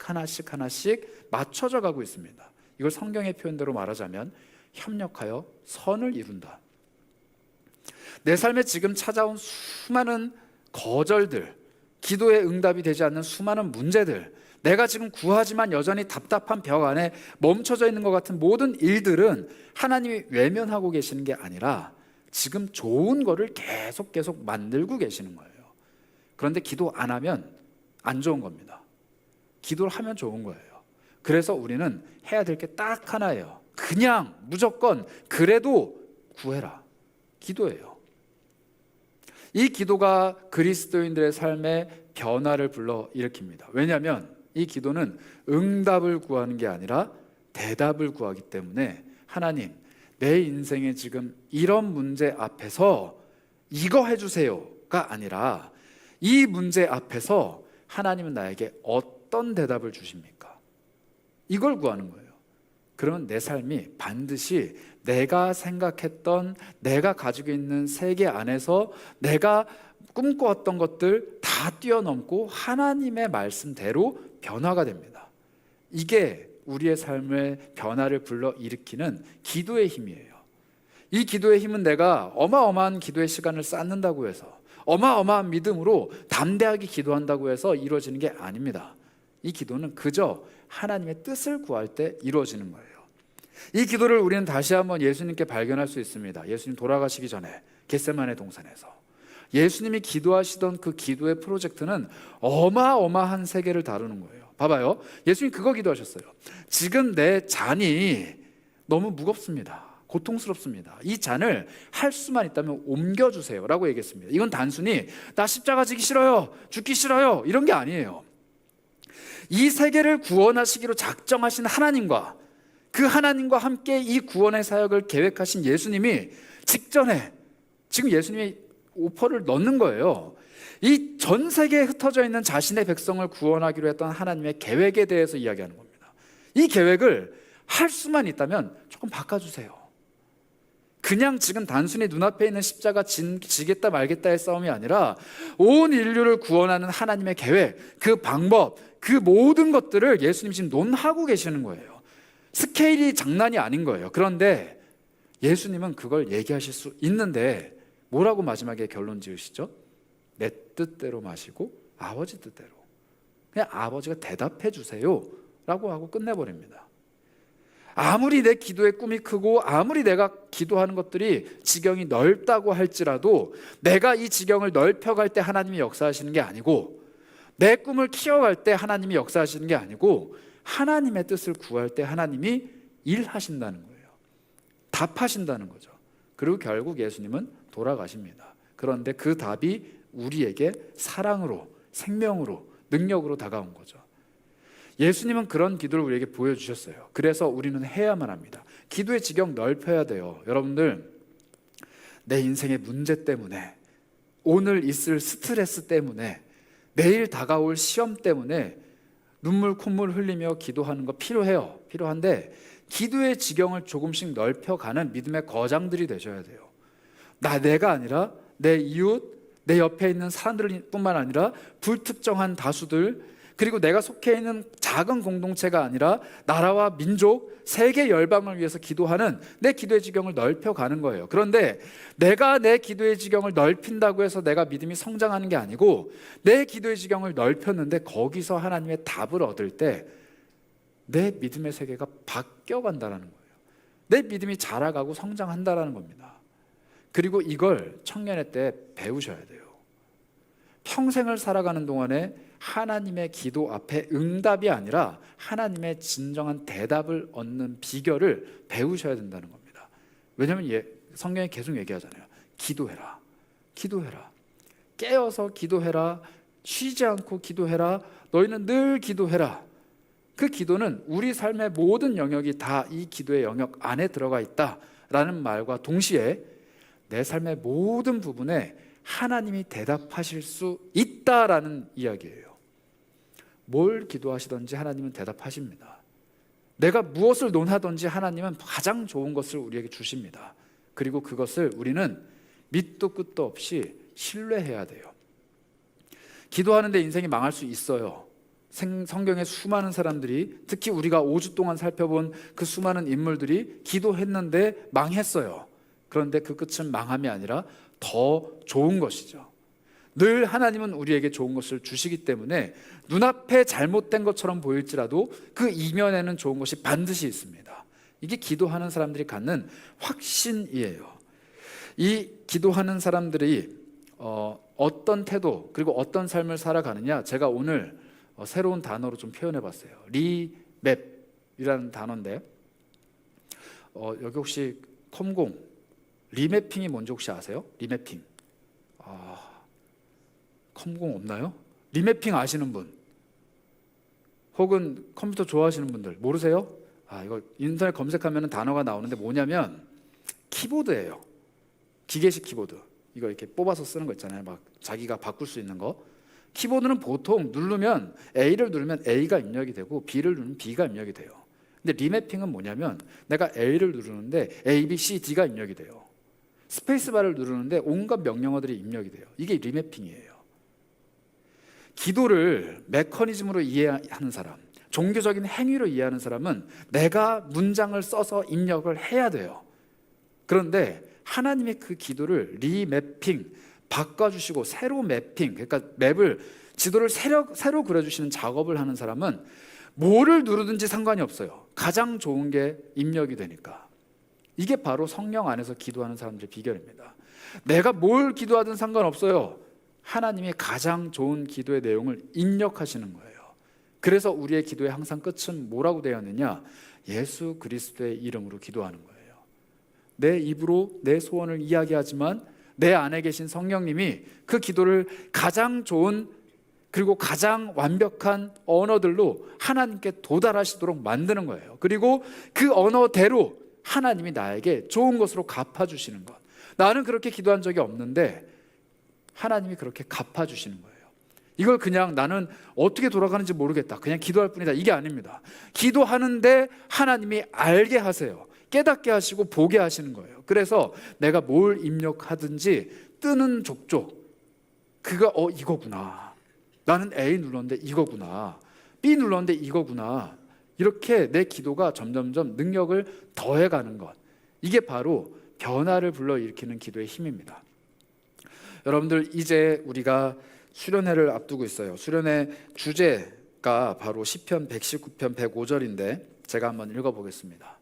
맞춰져 가고 있습니다. 이걸 성경의 표현대로 말하자면 협력하여 선을 이룬다. 내 삶에 지금 찾아온 수많은 거절들, 기도에 응답이 되지 않는 수많은 문제들, 내가 지금 구하지만 여전히 답답한 벽 안에 멈춰져 있는 것 같은 모든 일들은 하나님이 외면하고 계시는 게 아니라 지금 좋은 거를 계속 만들고 계시는 거예요. 그런데 기도 안 하면 안 좋은 겁니다. 기도를 하면 좋은 거예요. 그래서 우리는 해야 될 게 딱 하나예요. 그냥 무조건 그래도 구해라. 기도예요. 이 기도가 그리스도인들의 삶에 변화를 불러 일으킵니다. 왜냐하면 이 기도는 응답을 구하는 게 아니라 대답을 구하기 때문에, 하나님, 내 인생에 지금 이런 문제 앞에서 이거 해주세요가 아니라 이 문제 앞에서 하나님은 나에게 어떤 대답을 주십니까? 이걸 구하는 거예요. 그러면 내 삶이 반드시 내가 생각했던, 내가 가지고 있는 세계 안에서 내가 꿈꿔왔던 것들 다 뛰어넘고 하나님의 말씀대로 변화가 됩니다. 이게 우리의 삶의 변화를 불러일으키는 기도의 힘이에요. 이 기도의 힘은 내가 어마어마한 기도의 시간을 쌓는다고 해서, 어마어마한 믿음으로 담대하게 기도한다고 해서 이루어지는 게 아닙니다. 이 기도는 그저 하나님의 뜻을 구할 때 이루어지는 거예요. 이 기도를 우리는 다시 한번 예수님께 발견할 수 있습니다. 예수님 돌아가시기 전에 겟세마네 동산에서 예수님이 기도하시던 그 기도의 프로젝트는 어마어마한 세계를 다루는 거예요. 봐봐요. 예수님 그거 기도하셨어요. 지금 내 잔이 너무 무겁습니다. 고통스럽습니다. 이 잔을 할 수만 있다면 옮겨주세요 라고 얘기했습니다. 이건 단순히 나 십자가 지기 싫어요, 죽기 싫어요 이런 게 아니에요. 이 세계를 구원하시기로 작정하신 하나님과 그 하나님과 함께 이 구원의 사역을 계획하신 예수님이 직전에 지금 예수님이 오퍼를 넣는 거예요. 이 전 세계에 흩어져 있는 자신의 백성을 구원하기로 했던 하나님의 계획에 대해서 이야기하는 겁니다. 이 계획을 할 수만 있다면 조금 바꿔주세요. 그냥 지금 단순히 눈앞에 있는 십자가 지겠다 말겠다의 싸움이 아니라 온 인류를 구원하는 하나님의 계획, 그 방법, 그 모든 것들을 예수님 지금 논하고 계시는 거예요. 스케일이 장난이 아닌 거예요. 그런데 예수님은 그걸 얘기하실 수 있는데 뭐라고 마지막에 결론 지으시죠? 내 뜻대로 마시고 아버지 뜻대로. 그냥 아버지가 대답해 주세요 라고 하고 끝내버립니다. 아무리 내 기도의 꿈이 크고 아무리 내가 기도하는 것들이 지경이 넓다고 할지라도 내가 이 지경을 넓혀갈 때 하나님이 역사하시는 게 아니고 내 꿈을 키워갈 때 하나님이 역사하시는 게 아니고 하나님의 뜻을 구할 때 하나님이 일하신다는 거예요. 답하신다는 거죠. 그리고 결국 예수님은 돌아가십니다. 그런데 그 답이 우리에게 사랑으로, 생명으로, 능력으로 다가온 거죠. 예수님은 그런 기도를 우리에게 보여주셨어요. 그래서 우리는 해야만 합니다. 기도의 지경 넓혀야 돼요. 여러분들, 내 인생의 문제 때문에, 오늘 있을 스트레스 때문에, 내일 다가올 시험 때문에 눈물 콧물 흘리며 기도하는 거 필요해요. 필요한데 기도의 지경을 조금씩 넓혀가는 믿음의 거장들이 되셔야 돼요. 내가 아니라 내 이웃, 내 옆에 있는 사람들뿐만 아니라 불특정한 다수들, 그리고 내가 속해 있는 작은 공동체가 아니라 나라와 민족, 세계 열방을 위해서 기도하는 내 기도의 지경을 넓혀가는 거예요. 그런데 내가 내 기도의 지경을 넓힌다고 해서 내가 믿음이 성장하는 게 아니고 내 기도의 지경을 넓혔는데 거기서 하나님의 답을 얻을 때 내 믿음의 세계가 바뀌어간다는 거예요. 내 믿음이 자라가고 성장한다는 겁니다. 그리고 이걸 청년의 때 배우셔야 돼요. 평생을 살아가는 동안에 하나님의 기도 앞에 응답이 아니라 하나님의 진정한 대답을 얻는 비결을 배우셔야 된다는 겁니다. 왜냐하면 성경에 계속 얘기하잖아요. 기도해라, 기도해라, 깨어서 기도해라, 쉬지 않고 기도해라, 너희는 늘 기도해라. 그 기도는 우리 삶의 모든 영역이 다 이 기도의 영역 안에 들어가 있다라는 말과 동시에 내 삶의 모든 부분에 하나님이 대답하실 수 있다라는 이야기예요. 뭘 기도하시든지 하나님은 대답하십니다. 내가 무엇을 논하든지 하나님은 가장 좋은 것을 우리에게 주십니다. 그리고 그것을 우리는 밑도 끝도 없이 신뢰해야 돼요. 기도하는데 인생이 망할 수 있어요. 성경의 수많은 사람들이, 특히 우리가 5주 동안 살펴본 그 수많은 인물들이 기도했는데 망했어요. 그런데 그 끝은 망함이 아니라 더 좋은 것이죠. 늘 하나님은 우리에게 좋은 것을 주시기 때문에 눈앞에 잘못된 것처럼 보일지라도 그 이면에는 좋은 것이 반드시 있습니다. 이게 기도하는 사람들이 갖는 확신이에요. 이 기도하는 사람들이 어떤 태도 그리고 어떤 삶을 살아가느냐, 제가 오늘 새로운 단어로 좀 표현해 봤어요. 리맵이라는 단어인데 여기 혹시 컴공 리매핑이 뭔지 혹시 아세요? 리매핑. 컴공 없나요? 리매핑 아시는 분? 혹은 컴퓨터 좋아하시는 분들 모르세요? 이거 인터넷 검색하면 단어가 나오는데 뭐냐면 키보드예요. 기계식 키보드. 이거 이렇게 뽑아서 쓰는 거 있잖아요. 막 자기가 바꿀 수 있는 거. 키보드는 보통 누르면 A를 누르면 A가 입력이 되고 B를 누르면 B가 입력이 돼요. 근데 리매핑은 뭐냐면 내가 A를 누르는데 A, B, C, D가 입력이 돼요. 스페이스바를 누르는데 온갖 명령어들이 입력이 돼요. 이게 리매핑이에요. 기도를 메커니즘으로 이해하는 사람, 종교적인 행위로 이해하는 사람은 내가 문장을 써서 입력을 해야 돼요. 그런데 하나님의 그 기도를 리매핑, 바꿔주시고 새로 매핑, 그러니까 맵을 지도를 새로 그려주시는 작업을 하는 사람은 뭐를 누르든지 상관이 없어요. 가장 좋은 게 입력이 되니까. 이게 바로 성령 안에서 기도하는 사람들의 비결입니다. 내가 뭘 기도하든 상관없어요. 하나님이 가장 좋은 기도의 내용을 입력하시는 거예요. 그래서 우리의 기도의 항상 끝은 뭐라고 되었느냐? 예수 그리스도의 이름으로 기도하는 거예요. 내 입으로 내 소원을 이야기하지만 내 안에 계신 성령님이 그 기도를 가장 좋은 그리고 가장 완벽한 언어들로 하나님께 도달하시도록 만드는 거예요. 그리고 그 언어대로 하나님이 나에게 좋은 것으로 갚아주시는 것. 나는 그렇게 기도한 적이 없는데 하나님이 그렇게 갚아주시는 거예요. 이걸 그냥 나는 어떻게 돌아가는지 모르겠다, 그냥 기도할 뿐이다, 이게 아닙니다. 기도하는데 하나님이 알게 하세요. 깨닫게 하시고 보게 하시는 거예요. 그래서 내가 뭘 입력하든지 뜨는 족족 그가 이거구나, 나는 A 눌렀는데 이거구나, B 눌렀는데 이거구나, 이렇게 내 기도가 점점점 능력을 더해가는 것, 이게 바로 변화를 불러일으키는 기도의 힘입니다. 여러분들, 이제 우리가 수련회를 앞두고 있어요. 수련회 주제가 바로 시편 119편 105절인데 제가 한번 읽어보겠습니다.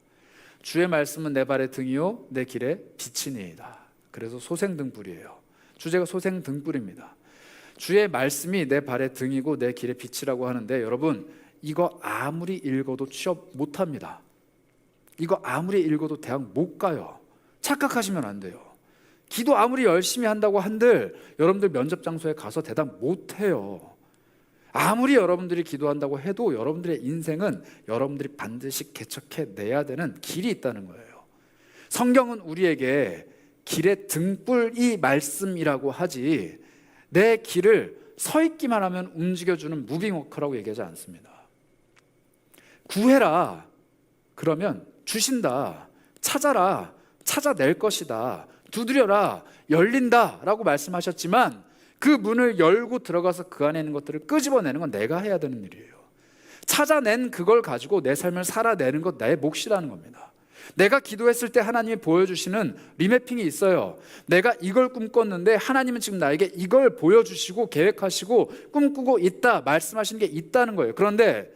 주의 말씀은 내 발의 등이요 내 길에 빛이니이다. 그래서 소생등불이에요. 주제가 소생등불입니다. 주의 말씀이 내 발의 등이고 내 길의 빛이라고 하는데, 여러분, 이거 아무리 읽어도 취업 못합니다. 이거 아무리 읽어도 대학 못 가요. 착각하시면 안 돼요. 기도 아무리 열심히 한다고 한들 여러분들 면접 장소에 가서 대답 못해요. 아무리 여러분들이 기도한다고 해도 여러분들의 인생은 여러분들이 반드시 개척해내야 되는 길이 있다는 거예요. 성경은 우리에게 길의 등불이 말씀이라고 하지, 내 길을 서 있기만 하면 움직여주는 무빙워커라고 얘기하지 않습니다. 구해라, 그러면 주신다. 찾아라, 찾아낼 것이다. 두드려라, 열린다 라고 말씀하셨지만 그 문을 열고 들어가서 그 안에 있는 것들을 끄집어내는 건 내가 해야 되는 일이에요. 찾아낸 그걸 가지고 내 삶을 살아내는 것 나의 몫이라는 겁니다. 내가 기도했을 때 하나님이 보여주시는 리매핑이 있어요. 내가 이걸 꿈꿨는데 하나님은 지금 나에게 이걸 보여주시고 계획하시고 꿈꾸고 있다, 말씀하시는 게 있다는 거예요. 그런데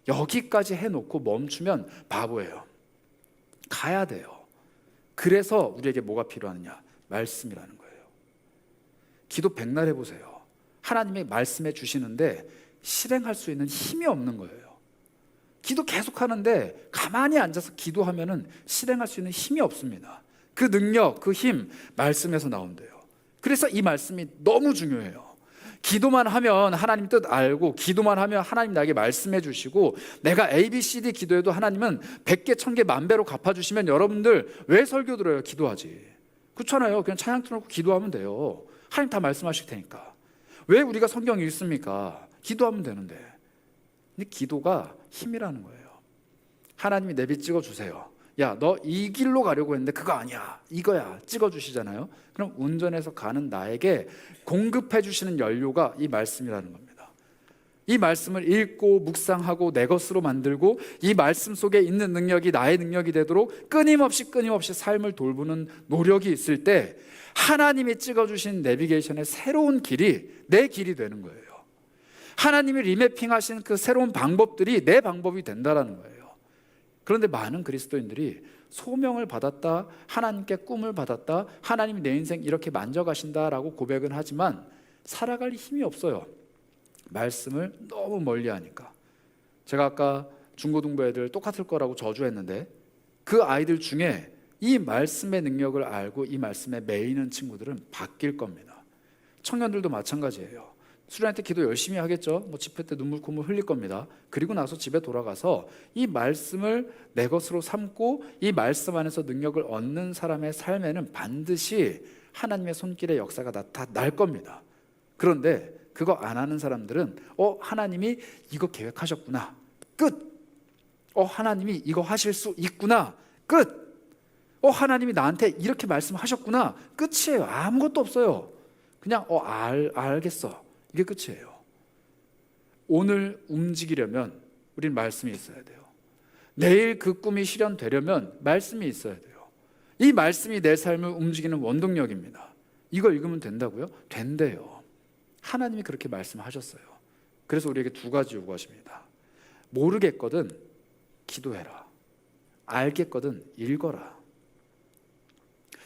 여기까지 해놓고 멈추면 바보예요. 가야 돼요. 그래서 우리에게 뭐가 필요하느냐? 말씀이라는 거예요. 기도 백날 해보세요. 하나님이 말씀해 주시는데 실행할 수 있는 힘이 없는 거예요. 기도 계속 하는데 가만히 앉아서 기도하면은 실행할 수 있는 힘이 없습니다. 그 능력, 그 힘, 말씀에서 나온대요. 그래서 이 말씀이 너무 중요해요. 기도만 하면 하나님 뜻 알고, 기도만 하면 하나님 나에게 말씀해 주시고, 내가 ABCD 기도해도 하나님은 100개, 1000개, 10,000배로 갚아주시면 여러분들 왜 설교 들어요? 기도하지. 그렇잖아요. 그냥 찬양 틀어놓고 기도하면 돼요. 하나님 다 말씀하실 테니까. 왜 우리가 성경 읽습니까? 기도하면 되는데. 근데 기도가 힘이라는 거예요. 하나님이 내비 찍어주세요. 야, 너 이 길로 가려고 했는데 그거 아니야, 이거야, 찍어주시잖아요. 그럼 운전해서 가는 나에게 공급해 주시는 연료가 이 말씀이라는 겁니다. 이 말씀을 읽고 묵상하고 내 것으로 만들고 이 말씀 속에 있는 능력이 나의 능력이 되도록 끊임없이 삶을 돌보는 노력이 있을 때 하나님이 찍어주신 내비게이션의 새로운 길이 내 길이 되는 거예요. 하나님이 리매핑하신 그 새로운 방법들이 내 방법이 된다는 거예요. 그런데 많은 그리스도인들이 소명을 받았다, 하나님께 꿈을 받았다, 하나님이 내 인생 이렇게 만져가신다라고 고백은 하지만 살아갈 힘이 없어요. 말씀을 너무 멀리 하니까. 제가 아까 중고등부 애들 똑같을 거라고 저주했는데 그 아이들 중에 이 말씀의 능력을 알고 이 말씀에 매이는 친구들은 바뀔 겁니다. 청년들도 마찬가지예요. 수련회 때 기도 열심히 하겠죠. 집회 때 눈물 콧물 흘릴 겁니다. 그리고 나서 집에 돌아가서 이 말씀을 내 것으로 삼고 이 말씀 안에서 능력을 얻는 사람의 삶에는 반드시 하나님의 손길의 역사가 나타날 겁니다. 그런데 그거 안 하는 사람들은 하나님이 이거 계획하셨구나, 끝. 하나님이 이거 하실 수 있구나, 끝. 하나님이 나한테 이렇게 말씀하셨구나, 끝이에요. 아무것도 없어요. 그냥 알겠어, 이게 끝이에요. 오늘 움직이려면 우린 말씀이 있어야 돼요. 내일 그 꿈이 실현되려면 말씀이 있어야 돼요. 이 말씀이 내 삶을 움직이는 원동력입니다. 이거 읽으면 된다고요? 된대요. 하나님이 그렇게 말씀하셨어요. 그래서 우리에게 두 가지 요구하십니다. 모르겠거든 기도해라. 알겠거든 읽어라.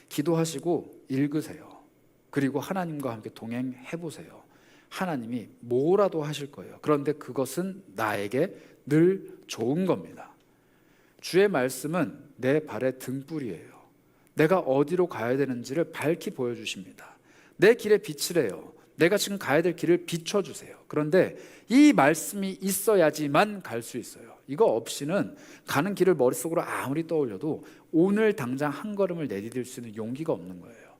기도하시고 읽으세요. 그리고 하나님과 함께 동행해 보세요. 하나님이 뭐라도 하실 거예요. 그런데 그것은 나에게 늘 좋은 겁니다. 주의 말씀은 내 발의 등불이에요. 내가 어디로 가야 되는지를 밝히 보여주십니다. 내 길에 빛이래요. 내가 지금 가야 될 길을 비춰주세요. 그런데 이 말씀이 있어야지만 갈 수 있어요. 이거 없이는 가는 길을 머릿속으로 아무리 떠올려도 오늘 당장 한 걸음을 내디딜 수 있는 용기가 없는 거예요.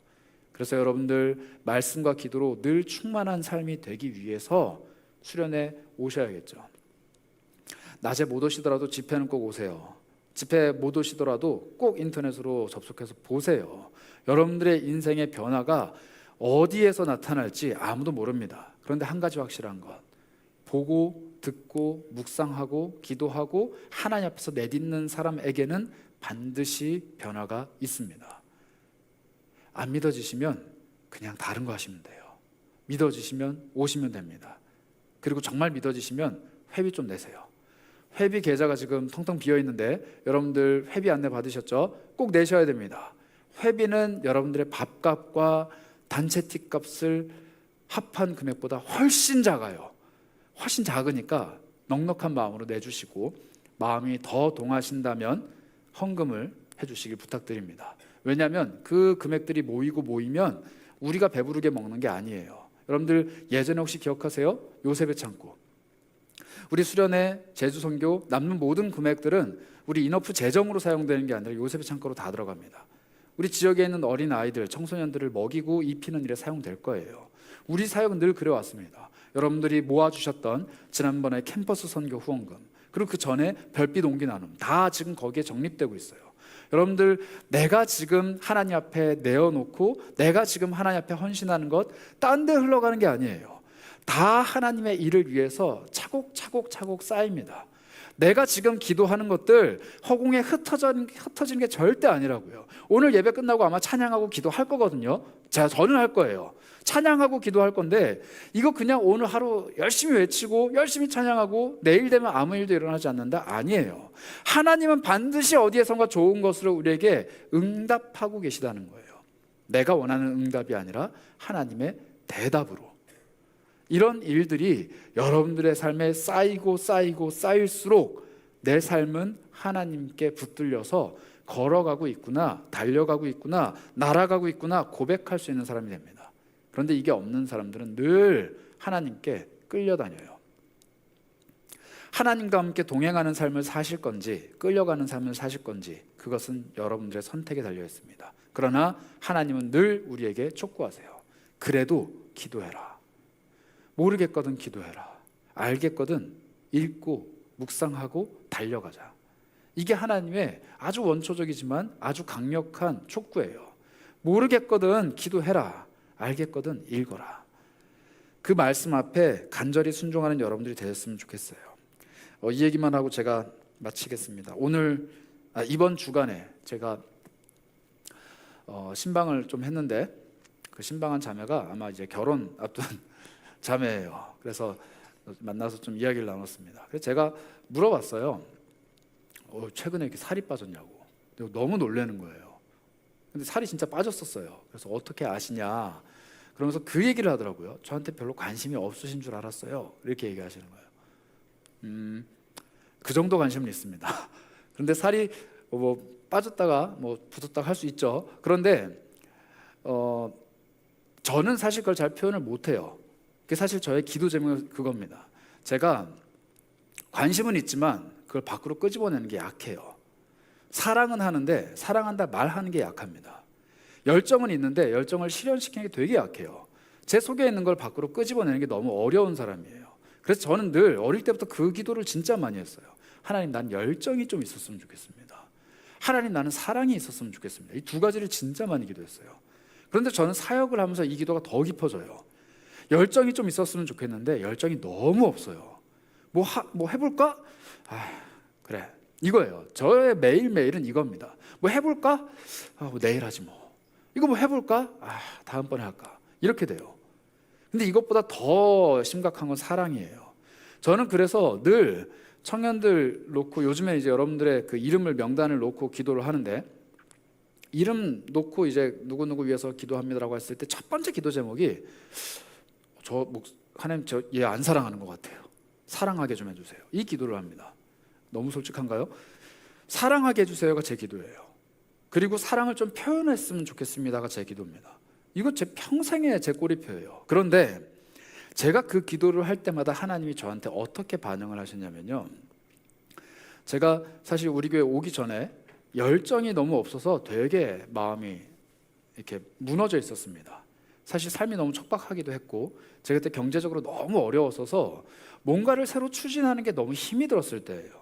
그래서 여러분들 말씀과 기도로 늘 충만한 삶이 되기 위해서 수련회 오셔야겠죠. 낮에 못 오시더라도 집회는 꼭 오세요. 집회 못 오시더라도 꼭 인터넷으로 접속해서 보세요. 여러분들의 인생의 변화가 어디에서 나타날지 아무도 모릅니다. 그런데 한 가지 확실한 것, 보고 듣고 묵상하고 기도하고 하나님 앞에서 내딛는 사람에게는 반드시 변화가 있습니다. 안 믿어지시면 그냥 다른 거 하시면 돼요. 믿어지시면 오시면 됩니다. 그리고 정말 믿어지시면 회비 좀 내세요. 회비 계좌가 지금 텅텅 비어 있는데 여러분들 회비 안내 받으셨죠? 꼭 내셔야 됩니다. 회비는 여러분들의 밥값과 단체 티값을 합한 금액보다 훨씬 작아요. 훨씬 작으니까 넉넉한 마음으로 내주시고, 마음이 더 동하신다면 헌금을 해주시길 부탁드립니다. 왜냐하면 그 금액들이 모이면 우리가 배부르게 먹는 게 아니에요. 여러분들 예전에 혹시 기억하세요? 요셉의 창고. 우리 수련회 제주선교 남는 모든 금액들은 우리 인어프 재정으로 사용되는 게 아니라 요셉의 창고로 다 들어갑니다. 우리 지역에 있는 어린 아이들, 청소년들을 먹이고 입히는 일에 사용될 거예요. 우리 사역은 늘 그래왔습니다. 여러분들이 모아주셨던 지난번에 캠퍼스 선교 후원금, 그리고 그 전에 별빛 온기 나눔, 다 지금 거기에 적립되고 있어요. 여러분들, 내가 지금 하나님 앞에 내어놓고 내가 지금 하나님 앞에 헌신하는 것 딴 데 흘러가는 게 아니에요. 다 하나님의 일을 위해서 차곡차곡 쌓입니다. 내가 지금 기도하는 것들 허공에 흩어지는 게 절대 아니라고요. 오늘 예배 끝나고 아마 찬양하고 기도할 거거든요. 저는 할 거예요. 찬양하고 기도할 건데 이거 그냥 오늘 하루 열심히 외치고 열심히 찬양하고 내일 되면 아무 일도 일어나지 않는다? 아니에요. 하나님은 반드시 어디에선가 좋은 것으로 우리에게 응답하고 계시다는 거예요. 내가 원하는 응답이 아니라 하나님의 대답으로. 이런 일들이 여러분들의 삶에 쌓일수록 내 삶은 하나님께 붙들려서 걸어가고 있구나, 달려가고 있구나, 날아가고 있구나 고백할 수 있는 사람이 됩니다. 그런데 이게 없는 사람들은 늘 하나님께 끌려다녀요. 하나님과 함께 동행하는 삶을 사실 건지 끌려가는 삶을 사실 건지 그것은 여러분들의 선택에 달려 있습니다. 그러나 하나님은 늘 우리에게 촉구하세요. 그래도 기도해라. 모르겠거든 기도해라. 알겠거든 읽고 묵상하고 달려가자. 이게 하나님의 아주 원초적이지만 아주 강력한 촉구예요. 모르겠거든 기도해라. 알겠거든 읽어라. 그 말씀 앞에 간절히 순종하는 여러분들이 되셨으면 좋겠어요. 이 얘기만 하고 제가 마치겠습니다. 이번 주간에 제가 신방을 좀 했는데 그 신방한 자매가 아마 이제 결혼 앞둔 자매예요. 그래서 만나서 좀 이야기를 나눴습니다. 그래서 제가 물어봤어요. 최근에 이렇게 살이 빠졌냐고. 너무 놀라는 거예요. 근데 살이 진짜 빠졌었어요. 그래서 어떻게 아시냐? 그러면서 그 얘기를 하더라고요. 저한테 별로 관심이 없으신 줄 알았어요. 이렇게 얘기하시는 거예요. 그 정도 관심은 있습니다. 그런데 살이 빠졌다가 붙었다가 할 수 있죠. 그런데 저는 사실 그걸 잘 표현을 못해요. 그게 사실 저의 기도 제목은 그겁니다. 제가 관심은 있지만 그걸 밖으로 끄집어내는 게 약해요. 사랑은 하는데 사랑한다 말하는 게 약합니다. 열정은 있는데 열정을 실현시키는 게 되게 약해요. 제 속에 있는 걸 밖으로 끄집어내는 게 너무 어려운 사람이에요. 그래서 저는 늘 어릴 때부터 그 기도를 진짜 많이 했어요. 하나님, 난 열정이 좀 있었으면 좋겠습니다. 하나님, 나는 사랑이 있었으면 좋겠습니다. 이 두 가지를 진짜 많이 기도했어요. 그런데 저는 사역을 하면서 이 기도가 더 깊어져요. 열정이 좀 있었으면 좋겠는데 열정이 너무 없어요. 뭐 해볼까? 그래, 이거예요. 저의 매일매일은 이겁니다. 뭐 해볼까? 뭐 내일 하지 뭐. 이거 뭐 해볼까? 다음번에 할까? 이렇게 돼요. 근데 이것보다 더 심각한 건 사랑이에요. 저는 그래서 늘 청년들 놓고 요즘에 이제 여러분들의 그 이름을 명단을 놓고 기도를 하는데, 이름 놓고 이제 누구누구 위해서 기도합니다라고 했을 때 첫 번째 기도 제목이 하나님 저 얘 안 사랑하는 것 같아요. 사랑하게 좀 해주세요. 이 기도를 합니다. 너무 솔직한가요? 사랑하게 해주세요가 제 기도예요. 그리고 사랑을 좀 표현했으면 좋겠습니다가 제 기도입니다. 이거 제 평생의 제 꼬리표예요. 그런데 제가 그 기도를 할 때마다 하나님이 저한테 어떻게 반응을 하셨냐면요, 제가 사실 우리 교회 오기 전에 열정이 너무 없어서 되게 마음이 이렇게 무너져 있었습니다. 사실 삶이 너무 척박하기도 했고, 제가 그때 경제적으로 너무 어려웠어서 뭔가를 새로 추진하는 게 너무 힘이 들었을 때예요.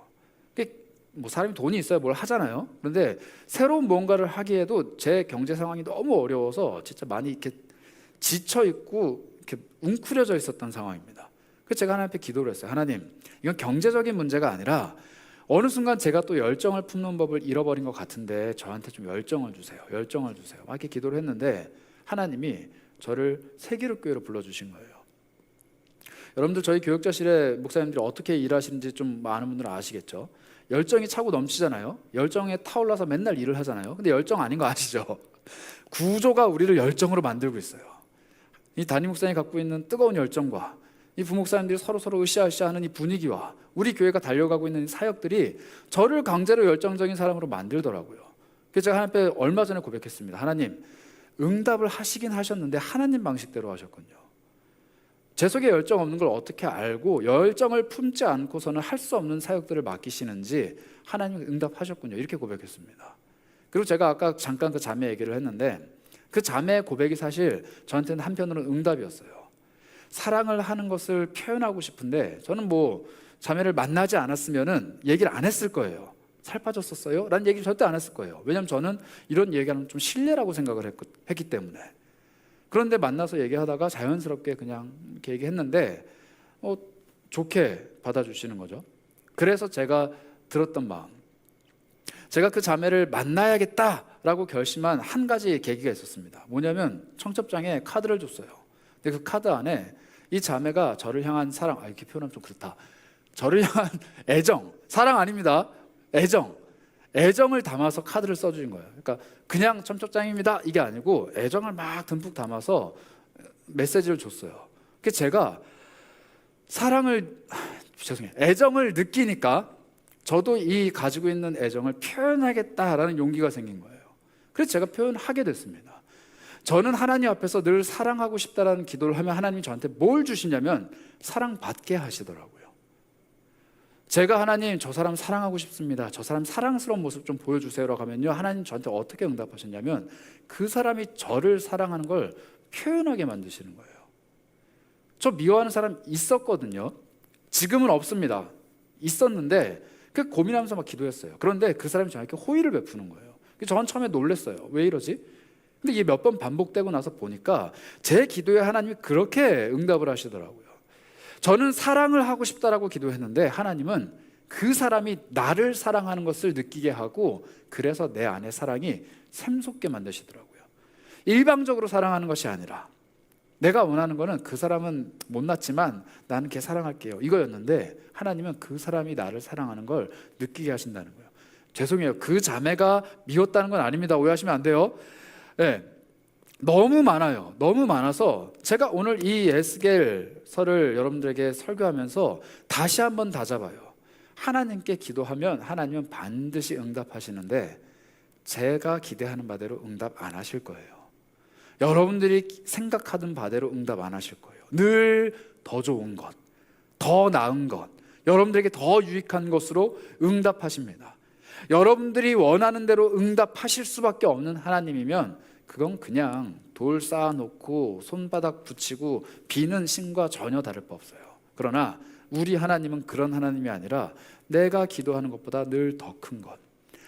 뭐 사람이 돈이 있어야 뭘 하잖아요. 그런데 새로운 뭔가를 하기에도 제 경제 상황이 너무 어려워서 진짜 많이 이렇게 지쳐 있고 이렇게 웅크려져 있었던 상황입니다. 그래서 제가 하나님 앞에 기도를 했어요. 하나님, 이건 경제적인 문제가 아니라 어느 순간 제가 또 열정을 품는 법을 잃어버린 것 같은데 저한테 좀 열정을 주세요. 열정을 주세요. 막 이렇게 기도를 했는데 하나님이 저를 새기름교회로 불러주신 거예요. 여러분들 저희 교육자실에 목사님들이 어떻게 일하시는지 좀 많은 분들은 아시겠죠? 열정이 차고 넘치잖아요. 열정에 타올라서 맨날 일을 하잖아요. 근데 열정 아닌 거 아시죠? 구조가 우리를 열정으로 만들고 있어요. 이 담임 목사님이 갖고 있는 뜨거운 열정과 이 부목사님들이 서로 으쌰으쌰하는 이 분위기와 우리 교회가 달려가고 있는 사역들이 저를 강제로 열정적인 사람으로 만들더라고요. 그래서 제가 하나님 앞에 얼마 전에 고백했습니다. 하나님, 응답을 하시긴 하셨는데 하나님 방식대로 하셨군요. 제 속에 열정 없는 걸 어떻게 알고 열정을 품지 않고서는 할 수 없는 사역들을 맡기시는지 하나님이 응답하셨군요. 이렇게 고백했습니다. 그리고 제가 아까 잠깐 그 자매 얘기를 했는데, 그 자매의 고백이 사실 저한테는 한편으로는 응답이었어요. 사랑을 하는 것을 표현하고 싶은데 저는 뭐 자매를 만나지 않았으면은 얘기를 안 했을 거예요. 살 빠졌었어요? 라는 얘기를 절대 안 했을 거예요. 왜냐하면 저는 이런 얘기하면 좀 실례라고 생각을 했기 때문에. 그런데 만나서 얘기하다가 자연스럽게 그냥 이렇게 얘기했는데 좋게 받아주시는 거죠. 그래서 제가 들었던 마음, 제가 그 자매를 만나야겠다라고 결심한 한 가지 계기가 있었습니다. 뭐냐면 청첩장에 카드를 줬어요. 근데 그 카드 안에 이 자매가 저를 향한 사랑, 이렇게 표현하면 좀 그렇다, 저를 향한 애정, 사랑 아닙니다. 애정을 담아서 카드를 써주신 거예요. 그러니까 그냥 청첩장입니다 이게 아니고 애정을 막 듬뿍 담아서 메시지를 줬어요. 그래서 제가 애정을 느끼니까 저도 이 가지고 있는 애정을 표현하겠다라는 용기가 생긴 거예요. 그래서 제가 표현하게 됐습니다. 저는 하나님 앞에서 늘 사랑하고 싶다라는 기도를 하면 하나님이 저한테 뭘 주시냐면 사랑받게 하시더라고요. 제가 하나님 저 사람 사랑하고 싶습니다, 저 사람 사랑스러운 모습 좀 보여주세요라고 하면요, 하나님 저한테 어떻게 응답하셨냐면 그 사람이 저를 사랑하는 걸 표현하게 만드시는 거예요. 저 미워하는 사람 있었거든요. 지금은 없습니다. 있었는데 그 고민하면서 막 기도했어요. 그런데 그 사람이 저에게 호의를 베푸는 거예요. 저는 처음에 놀랐어요. 왜 이러지? 근데 이게 몇 번 반복되고 나서 보니까 제 기도에 하나님이 그렇게 응답을 하시더라고요. 저는 사랑을 하고 싶다라고 기도했는데 하나님은 그 사람이 나를 사랑하는 것을 느끼게 하고 그래서 내 안에 사랑이 샘솟게 만드시더라고요. 일방적으로 사랑하는 것이 아니라 내가 원하는 거는 그 사람은 못났지만 나는 걔 사랑할게요 이거였는데 하나님은 그 사람이 나를 사랑하는 걸 느끼게 하신다는 거예요. 죄송해요. 그 자매가 미웠다는 건 아닙니다. 오해하시면 안 돼요. 네. 너무 많아요. 너무 많아서 제가 오늘 이 에스겔서를 여러분들에게 설교하면서 다시 한번 다잡아요. 하나님께 기도하면 하나님은 반드시 응답하시는데 제가 기대하는 바대로 응답 안 하실 거예요. 여러분들이 생각하던 바대로 응답 안 하실 거예요. 늘 더 좋은 것, 더 나은 것, 여러분들에게 더 유익한 것으로 응답하십니다. 여러분들이 원하는 대로 응답하실 수밖에 없는 하나님이면 그건 그냥 돌 쌓아놓고 손바닥 붙이고 비는 신과 전혀 다를 바 없어요. 그러나 우리 하나님은 그런 하나님이 아니라 내가 기도하는 것보다 늘 더 큰 것,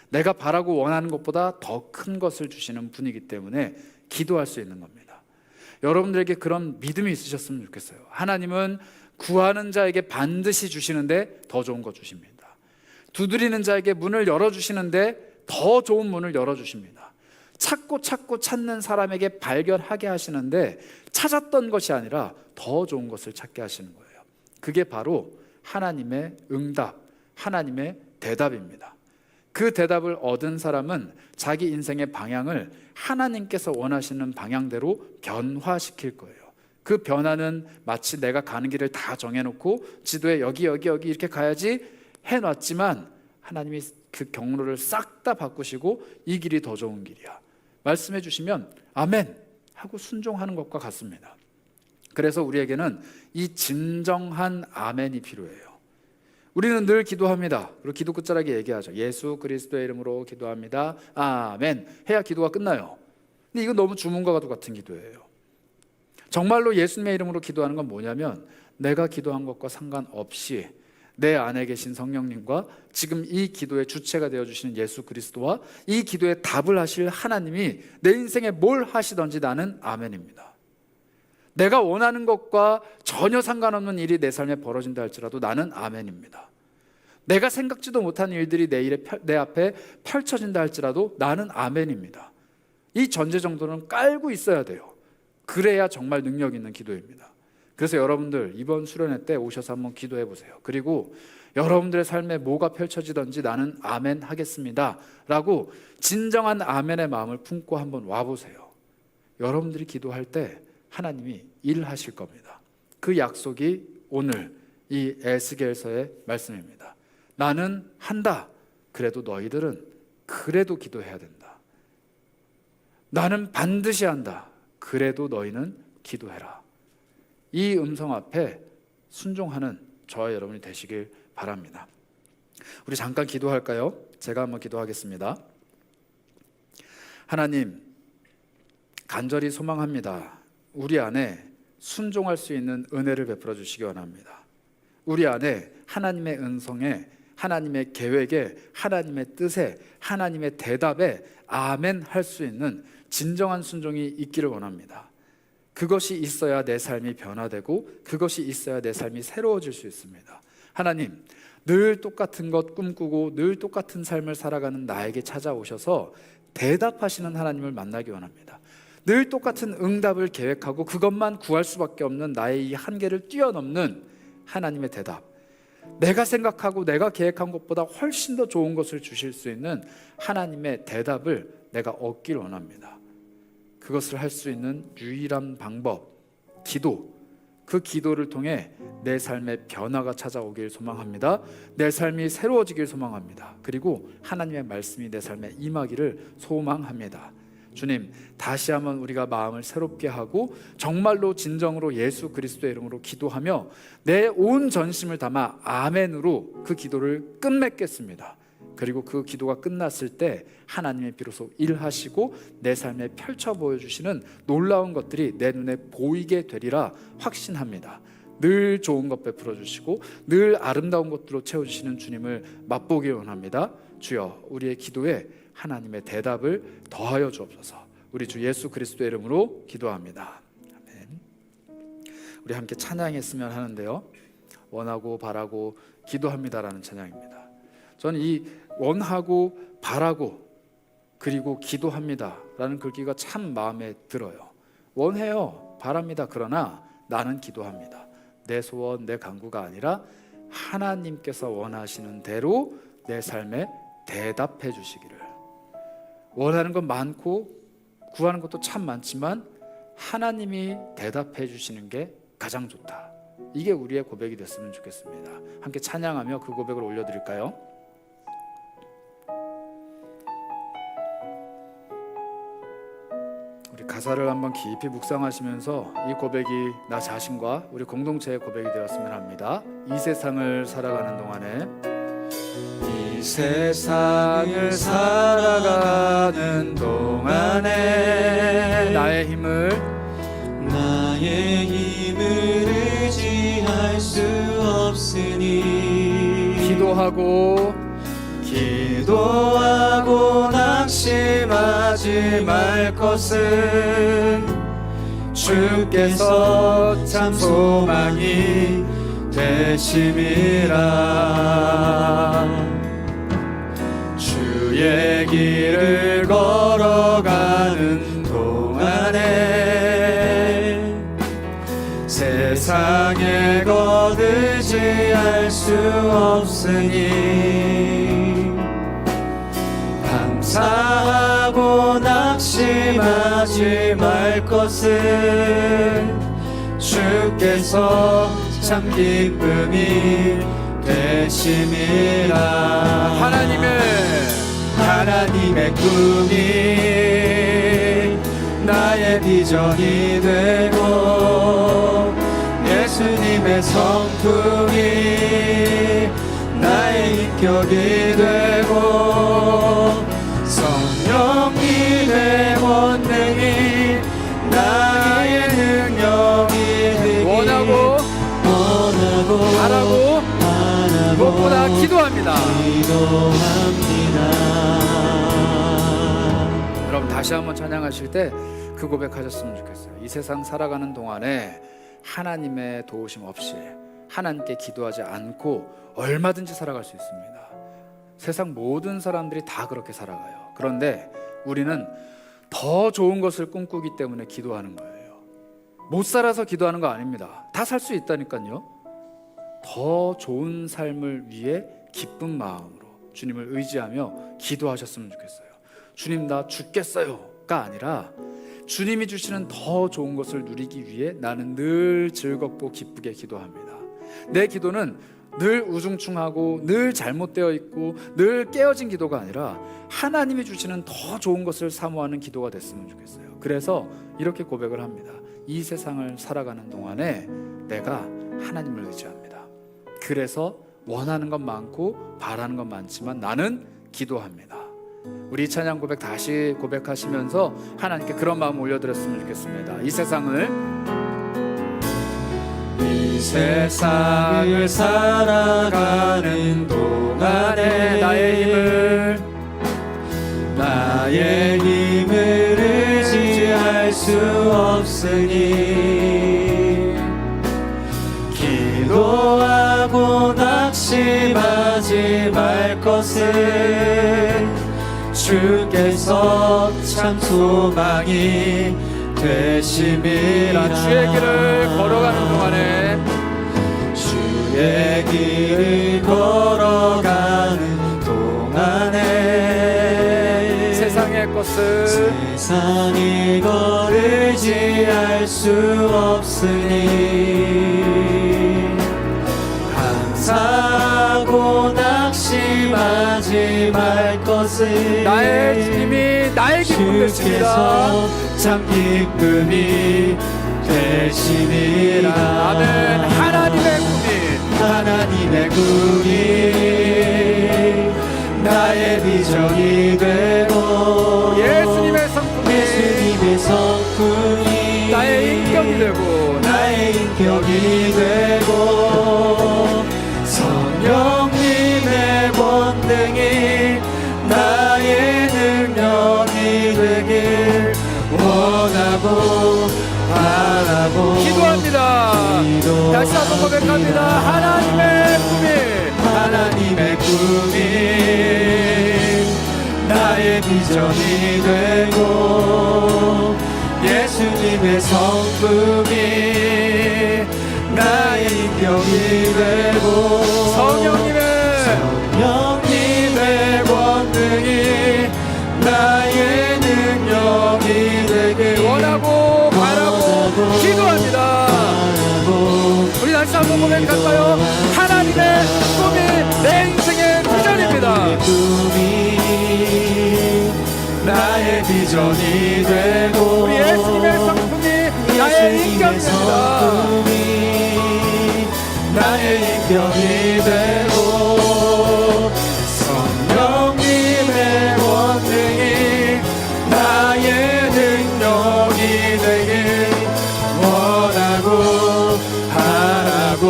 내가 바라고 원하는 것보다 더 큰 것을 주시는 분이기 때문에 기도할 수 있는 겁니다. 여러분들에게 그런 믿음이 있으셨으면 좋겠어요. 하나님은 구하는 자에게 반드시 주시는데 더 좋은 거 주십니다. 두드리는 자에게 문을 열어주시는데 더 좋은 문을 열어주십니다. 찾고 찾는 사람에게 발견하게 하시는데 찾았던 것이 아니라 더 좋은 것을 찾게 하시는 거예요. 그게 바로 하나님의 응답, 하나님의 대답입니다. 그 대답을 얻은 사람은 자기 인생의 방향을 하나님께서 원하시는 방향대로 변화시킬 거예요. 그 변화는 마치 내가 가는 길을 다 정해놓고 지도에 여기 이렇게 가야지 해놨지만 하나님이 그 경로를 싹 다 바꾸시고 이 길이 더 좋은 길이야 말씀해 주시면 아멘 하고 순종하는 것과 같습니다. 그래서 우리에게는 이 진정한 아멘이 필요해요. 우리는 늘 기도합니다. 그리고 기도 끝자락에 얘기하죠. 예수 그리스도의 이름으로 기도합니다. 아멘 해야 기도가 끝나요. 근데 이건 너무 주문과 같은 기도예요. 정말로 예수님의 이름으로 기도하는 건 뭐냐면 내가 기도한 것과 상관없이 내 안에 계신 성령님과 지금 이 기도의 주체가 되어주시는 예수 그리스도와 이 기도에 답을 하실 하나님이 내 인생에 뭘 하시든지 나는 아멘입니다. 내가 원하는 것과 전혀 상관없는 일이 내 삶에 벌어진다 할지라도 나는 아멘입니다. 내가 생각지도 못한 일들이 내 앞에 펼쳐진다 할지라도 나는 아멘입니다. 이 전제 정도는 깔고 있어야 돼요. 그래야 정말 능력 있는 기도입니다. 그래서 여러분들 이번 수련회 때 오셔서 한번 기도해 보세요. 그리고 여러분들의 삶에 뭐가 펼쳐지든지 나는 아멘 하겠습니다 라고 진정한 아멘의 마음을 품고 한번 와보세요. 여러분들이 기도할 때 하나님이 일하실 겁니다. 그 약속이 오늘 이 에스겔서의 말씀입니다. 나는 한다. 그래도 너희들은 그래도 기도해야 된다. 나는 반드시 한다. 그래도 너희는 기도해라. 이 음성 앞에 순종하는 저와 여러분이 되시길 바랍니다. 우리 잠깐 기도할까요? 제가 한번 기도하겠습니다. 하나님, 간절히 소망합니다. 우리 안에 순종할 수 있는 은혜를 베풀어 주시기 원합니다. 우리 안에 하나님의 은성에, 하나님의 계획에, 하나님의 뜻에, 하나님의 대답에 아멘 할 수 있는 진정한 순종이 있기를 원합니다. 그것이 있어야 내 삶이 변화되고 그것이 있어야 내 삶이 새로워질 수 있습니다. 하나님, 늘 똑같은 것 꿈꾸고 늘 똑같은 삶을 살아가는 나에게 찾아오셔서 대답하시는 하나님을 만나기 원합니다. 늘 똑같은 응답을 계획하고 그것만 구할 수밖에 없는 나의 이 한계를 뛰어넘는 하나님의 대답, 내가 생각하고 내가 계획한 것보다 훨씬 더 좋은 것을 주실 수 있는 하나님의 대답을 내가 얻길 원합니다. 그것을 할 수 있는 유일한 방법, 기도. 그 기도를 통해 내 삶의 변화가 찾아오길 소망합니다. 내 삶이 새로워지길 소망합니다. 그리고 하나님의 말씀이 내 삶에 임하기를 소망합니다. 주님, 다시 한번 우리가 마음을 새롭게 하고 정말로 진정으로 예수 그리스도의 이름으로 기도하며 내 온 전심을 담아 아멘으로 그 기도를 끝맺겠습니다. 그리고 그 기도가 끝났을 때 하나님의 비로소 일하시고 내 삶에 펼쳐 보여주시는 놀라운 것들이 내 눈에 보이게 되리라 확신합니다. 늘 좋은 것 베풀어 주시고 늘 아름다운 것들로 채워주시는 주님을 맛보기 원합니다. 주여, 우리의 기도에 하나님의 대답을 더하여 주옵소서. 우리 주 예수 그리스도의 이름으로 기도합니다. 아멘. 우리 함께 찬양했으면 하는데요, 원하고 바라고 기도합니다라는 찬양입니다. 저는 이 원하고 바라고 그리고 기도합니다라는 글귀가 참 마음에 들어요. 원해요, 바랍니다. 그러나 나는 기도합니다. 내 소원, 내 간구가 아니라 하나님께서 원하시는 대로 내 삶에 대답해 주시기를. 원하는 건 많고 구하는 것도 참 많지만 하나님이 대답해 주시는 게 가장 좋다. 이게 우리의 고백이 됐으면 좋겠습니다. 함께 찬양하며 그 고백을 올려드릴까요? 우리 가사를 한번 깊이 묵상하시면서 이 고백이 나 자신과 우리 공동체의 고백이 되었으면 합니다. 이 세상을 살아가는 동안에, 이 세상을 살아가는 동안에 나의 힘을 의지할 수 없으니 기도하고 낙심하지 말 것은 주께서 참 소망이 되심이라. 주의 길을 걸어가는 동안에 세상을 세상에 거두지할 수 없으니 감사하고 낙심하지 말 것은 주께서 참 기쁨이 되심이라. 하나님의 꿈이 나의 비전이 되고 예수님의 성품이 나의 인격이 되고 성령님의 권능이 나의 능력이 되기 원하고 바라고 무엇보다 기도합니다. 여러분 다시 한번 찬양하실 때 그 고백하셨으면 좋겠어요. 이 세상 살아가는 동안에 하나님의 도우심 없이 하나님께 기도하지 않고 얼마든지 살아갈 수 있습니다. 세상 모든 사람들이 다 그렇게 살아가요. 그런데 우리는 더 좋은 것을 꿈꾸기 때문에 기도하는 거예요. 못 살아서 기도하는 거 아닙니다. 다 살 수 있다니까요. 더 좋은 삶을 위해 기쁜 마음으로 주님을 의지하며 기도하셨으면 좋겠어요. 주님 나 죽겠어요가 아니라 주님이 주시는 더 좋은 것을 누리기 위해 나는 늘 즐겁고 기쁘게 기도합니다. 내 기도는 늘 우중충하고 늘 잘못되어 있고 늘 깨어진 기도가 아니라 하나님이 주시는 더 좋은 것을 사모하는 기도가 됐으면 좋겠어요. 그래서 이렇게 고백을 합니다. 이 세상을 살아가는 동안에 내가 하나님을 의지합니다. 그래서 원하는 건 많고 바라는 건 많지만 나는 기도합니다. 우리 찬양 고백 다시 고백하시면서 하나님께 그런 마음 올려드렸으면 좋겠습니다. 이 세상을 살아가는 동안에 나의 힘을 의지할 수 없으니 기도하고 낙심하지 말 것은 주께서 참 소망이 되심이라. 주의 길을 걸어가는 동안에 주의 길을 걸어가는 동안에 세상의 걸 의지할 수 없으니 감사하고 낙심하지 말 것을 나의 주님이 나의 기쁨 되십니다. 참 기쁨이 되심이라. 아멘. 하나님의 꿈이 나의 비전이 되고 예수님의 성품이 나의 인격이 되고 성령님의 권능이 나의 능력이 되길 원하고 바라고 기도합니다. 다시 한번 고백합니다. 하나님의 꿈이 나의 비전이 되고 예수님의 성품이 나의 인격이 되고 성령님의 권능이 나의 능력이 되길 원하고 바라고 기도합니다. 우리 다시 한번 고백할까요? 하나님의 꿈이 내 인생의 비전입니다. 나의 비전이 되고 우리 예수님의 성품이 나의 인격입니다. 나의 인격이 되고 성령님의 권능이 나의 능력이 되길 원하고 바라고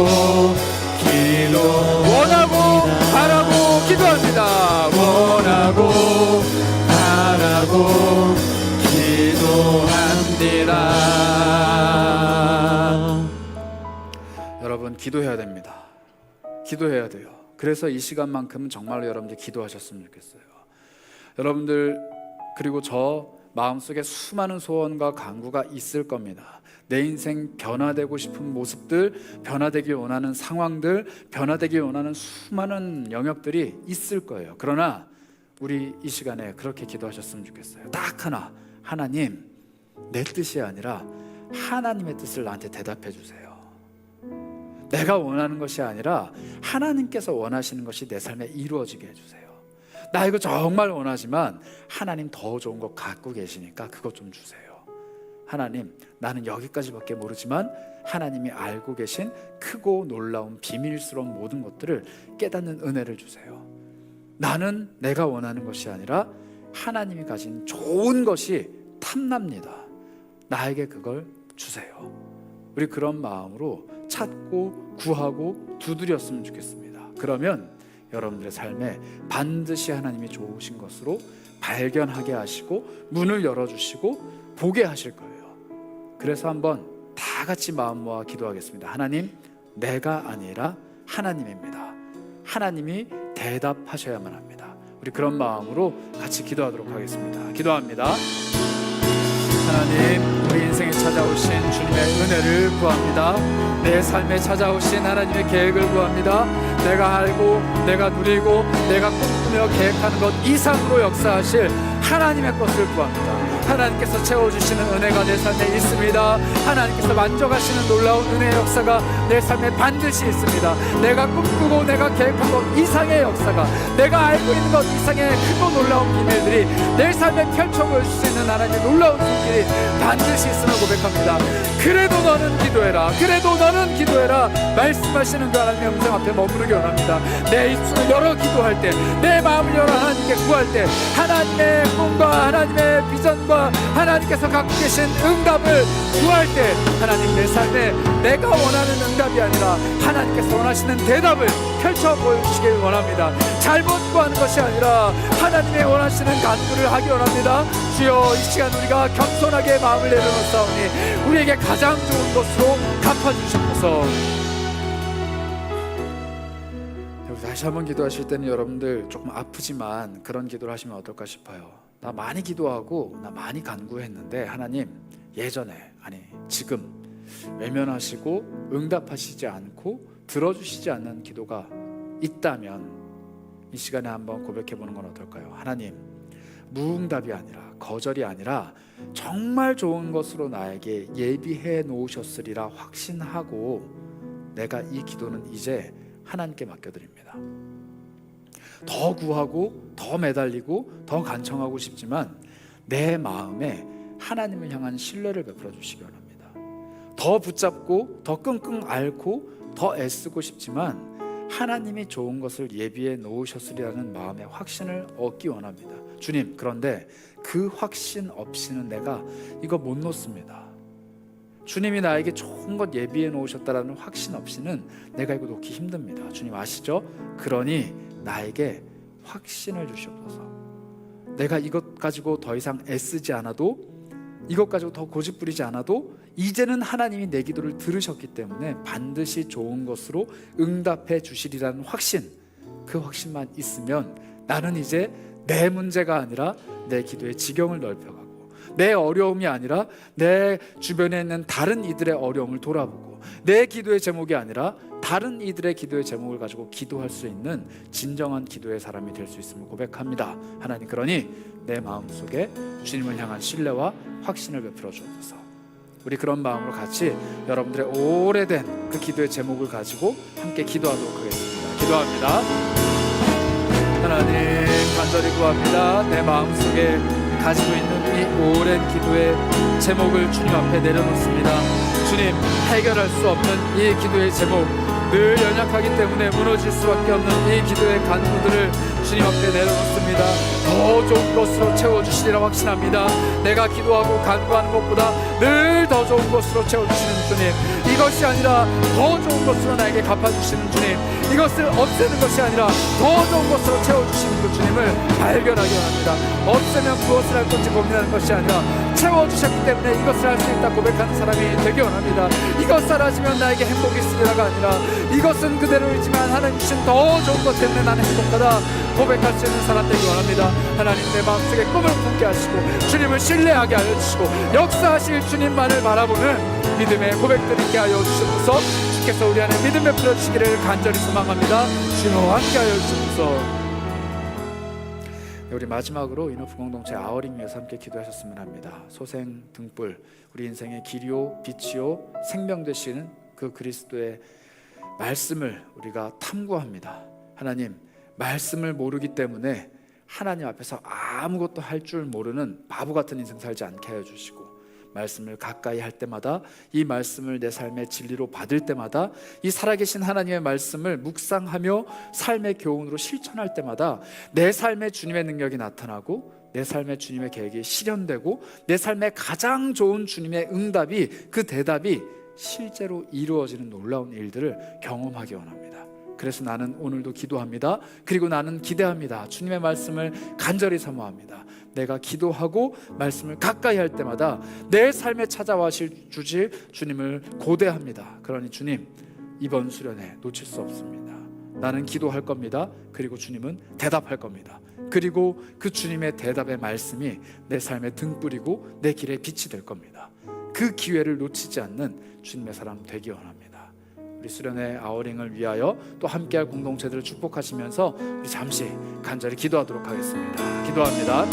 기도합니다. 원하고 바라고 기도합니다. 여러분 기도해야 됩니다. 기도해야 돼요. 그래서 이 시간만큼은 정말로 여러분들 기도하셨으면 좋겠어요. 여러분들 그리고 저 마음속에 수많은 소원과 간구가 있을 겁니다. 내 인생 변화되고 싶은 모습들, 변화되길 원하는 상황들, 변화되길 원하는 수많은 영역들이 있을 거예요. 그러나 우리 이 시간에 그렇게 기도하셨으면 좋겠어요. 딱 하나, 하나님, 내 뜻이 아니라 하나님의 뜻을 나한테 대답해 주세요. 내가 원하는 것이 아니라 하나님께서 원하시는 것이 내 삶에 이루어지게 해주세요. 나 이거 정말 원하지만 하나님 더 좋은 거 갖고 계시니까 그것 좀 주세요. 하나님, 나는 여기까지밖에 모르지만 하나님이 알고 계신 크고 놀라운 비밀스러운 모든 것들을 깨닫는 은혜를 주세요. 나는 내가 원하는 것이 아니라 하나님이 가진 좋은 것이 탐납니다. 나에게 그걸 주세요. 우리 그런 마음으로 찾고 구하고 두드렸으면 좋겠습니다. 그러면 여러분들의 삶에 반드시 하나님이 좋으신 것으로 발견하게 하시고 문을 열어주시고 보게 하실 거예요. 그래서 한번 다 같이 마음 모아 기도하겠습니다. 하나님, 내가 아니라 하나님입니다. 하나님이 대답하셔야만 합니다. 우리 그런 마음으로 같이 기도하도록 하겠습니다. 기도합니다. 하나님, 우리 인생에 찾아오신 주님의 은혜를 구합니다. 내 삶에 찾아오신 하나님의 계획을 구합니다. 내가 알고 내가 누리고 내가 꿈꾸며 계획하는 것 이상으로 역사하실 하나님의 것을 구합니다. 하나님께서 채워주시는 은혜가 내 삶에 있습니다. 하나님께서 만져가시는 놀라운 은혜의 역사가 내 삶에 반드시 있습니다. 내가 꿈꾸고 내가 계획한 것 이상의 역사가, 내가 알고 있는 것 이상의 크고 놀라운 비밀들이 내 삶에 펼쳐 보일 수 있는 하나님의 놀라운 손길이 반드시 있음을 고백합니다. 그래도 너는 기도해라, 그래도 너는 기도해라 말씀하시는 그 하나님의 음성 앞에 머무르기 원합니다. 내 입술을 열어 기도할 때, 내 마음을 열어 하나님께 구할 때, 하나님의 꿈과 하나님의 비전과 하나님께서 갖고 계신 응답을 구할 때, 하나님 내 삶에 내가 원하는 응답이 아니라 하나님께서 원하시는 대답을 펼쳐 보여주시길 원합니다. 잘못 구하는 것이 아니라 하나님의 원하시는 간구를 하기 원합니다. 주여, 이 시간 우리가 겸손하게 마음을 내려놓사오니 우리에게 가장 좋은 것으로 갚아주시옵소서. 다시 한번 기도하실 때는 여러분들 조금 아프지만 그런 기도를 하시면 어떨까 싶어요. 나 많이 기도하고 나 많이 간구했는데 하나님 예전에, 아니 지금 외면하시고 응답하시지 않고 들어주시지 않는 기도가 있다면 이 시간에 한번 고백해 보는 건 어떨까요? 하나님, 무응답이 아니라 거절이 아니라 정말 좋은 것으로 나에게 예비해 놓으셨으리라 확신하고 내가 이 기도는 이제 하나님께 맡겨드립니다. 더 구하고 더 매달리고 더 간청하고 싶지만 내 마음에 하나님을 향한 신뢰를 베풀어 주시기 바랍니다. 더 붙잡고 더 끙끙 앓고 더 애쓰고 싶지만 하나님이 좋은 것을 예비해 놓으셨으리라는 마음의 확신을 얻기 원합니다. 주님, 그런데 그 확신 없이는 내가 이거 못 놓습니다. 주님이 나에게 좋은 것 예비해 놓으셨다라는 확신 없이는 내가 이거 놓기 힘듭니다. 주님 아시죠? 그러니 나에게 확신을 주시옵소서. 내가 이것 가지고 더 이상 애쓰지 않아도, 이것 가지고 더 고집 부리지 않아도 이제는 하나님이 내 기도를 들으셨기 때문에 반드시 좋은 것으로 응답해 주시리라는 확신, 그 확신만 있으면 나는 이제 내 문제가 아니라 내 기도의 지경을 넓혀가고, 내 어려움이 아니라 내 주변에 있는 다른 이들의 어려움을 돌아보고, 내 기도의 제목이 아니라 다른 이들의 기도의 제목을 가지고 기도할 수 있는 진정한 기도의 사람이 될 수 있음을 고백합니다. 하나님, 그러니 내 마음속에 주님을 향한 신뢰와 확신을 베풀어 주옵소서. 우리 그런 마음으로 같이 여러분들의 오래된 그 기도의 제목을 가지고 함께 기도하도록 하겠습니다. 기도합니다. 하나님, 간절히 구합니다. 내 마음속에 가지고 있는 이 오랜 기도의 제목을 주님 앞에 내려놓습니다. 주님, 해결할 수 없는 이 기도의 제목, 늘 연약하기 때문에 무너질 수밖에 없는 이 기도의 간구들을 주님 앞에 내려놓습니다. 더 좋은 것으로 채워주시리라 확신합니다. 내가 기도하고 간구하는 것보다 늘 더 좋은 것으로 채워주시는 주님, 이것이 아니라 더 좋은 것으로 나에게 갚아주시는 주님, 이것을 없애는 것이 아니라 더 좋은 것으로 채워주시는 그 주님을 발견하기 원합니다. 없애면 무엇을 할 건지 고민하는 것이 아니라 채워주셨기 때문에 이것을 할 수 있다 고백하는 사람이 되기 원합니다. 이것 사라지면 나에게 행복이 있으리라가 아니라 이것은 그대로이지만 하나님 주신 더 좋은 것 때문에 나는 행복하다 고백할 수 있는 사람 되기 원합니다. 하나님 내 마음속에 꿈을 품게 하시고 주님을 신뢰하게 하여 주시고 역사하실 주님만을 바라보는 믿음의 고백들 있게 하여 주시옵소서. 주께서 우리 안에 믿음 베풀어 주시기를 간절히 소망합니다. 주님과 함께 하여 주시옵소서. 우리 마지막으로 인어프 공동체 아워링 위해서 함께 기도하셨으면 합니다. 소생 등불, 우리 인생의 길이요 빛이요 생명 되시는 그 그리스도의 말씀을 우리가 탐구합니다. 하나님, 말씀을 모르기 때문에 하나님 앞에서 아무것도 할 줄 모르는 바보 같은 인생 살지 않게 하여 주시고, 말씀을 가까이 할 때마다, 이 말씀을 내 삶의 진리로 받을 때마다, 이 살아계신 하나님의 말씀을 묵상하며 삶의 교훈으로 실천할 때마다 내 삶에 주님의 능력이 나타나고 내 삶에 주님의 계획이 실현되고 내 삶에 가장 좋은 주님의 응답이, 그 대답이 실제로 이루어지는 놀라운 일들을 경험하기 원합니다. 그래서 나는 오늘도 기도합니다. 그리고 나는 기대합니다. 주님의 말씀을 간절히 사모합니다. 내가 기도하고 말씀을 가까이 할 때마다 내 삶에 찾아와 주실 주님을 고대합니다. 그러니 주님, 이번 수련회 놓칠 수 없습니다. 나는 기도할 겁니다. 그리고 주님은 대답할 겁니다. 그리고 그 주님의 대답의 말씀이 내 삶의 등불이고 내 길의 빛이 될 겁니다. 그 기회를 놓치지 않는 주님의 사람 되기 원합니다. 우리 수련회 아워링을 위하여 또 함께할 공동체들을 축복하시면서 우리 잠시 간절히 기도하도록 하겠습니다. 기도합니다.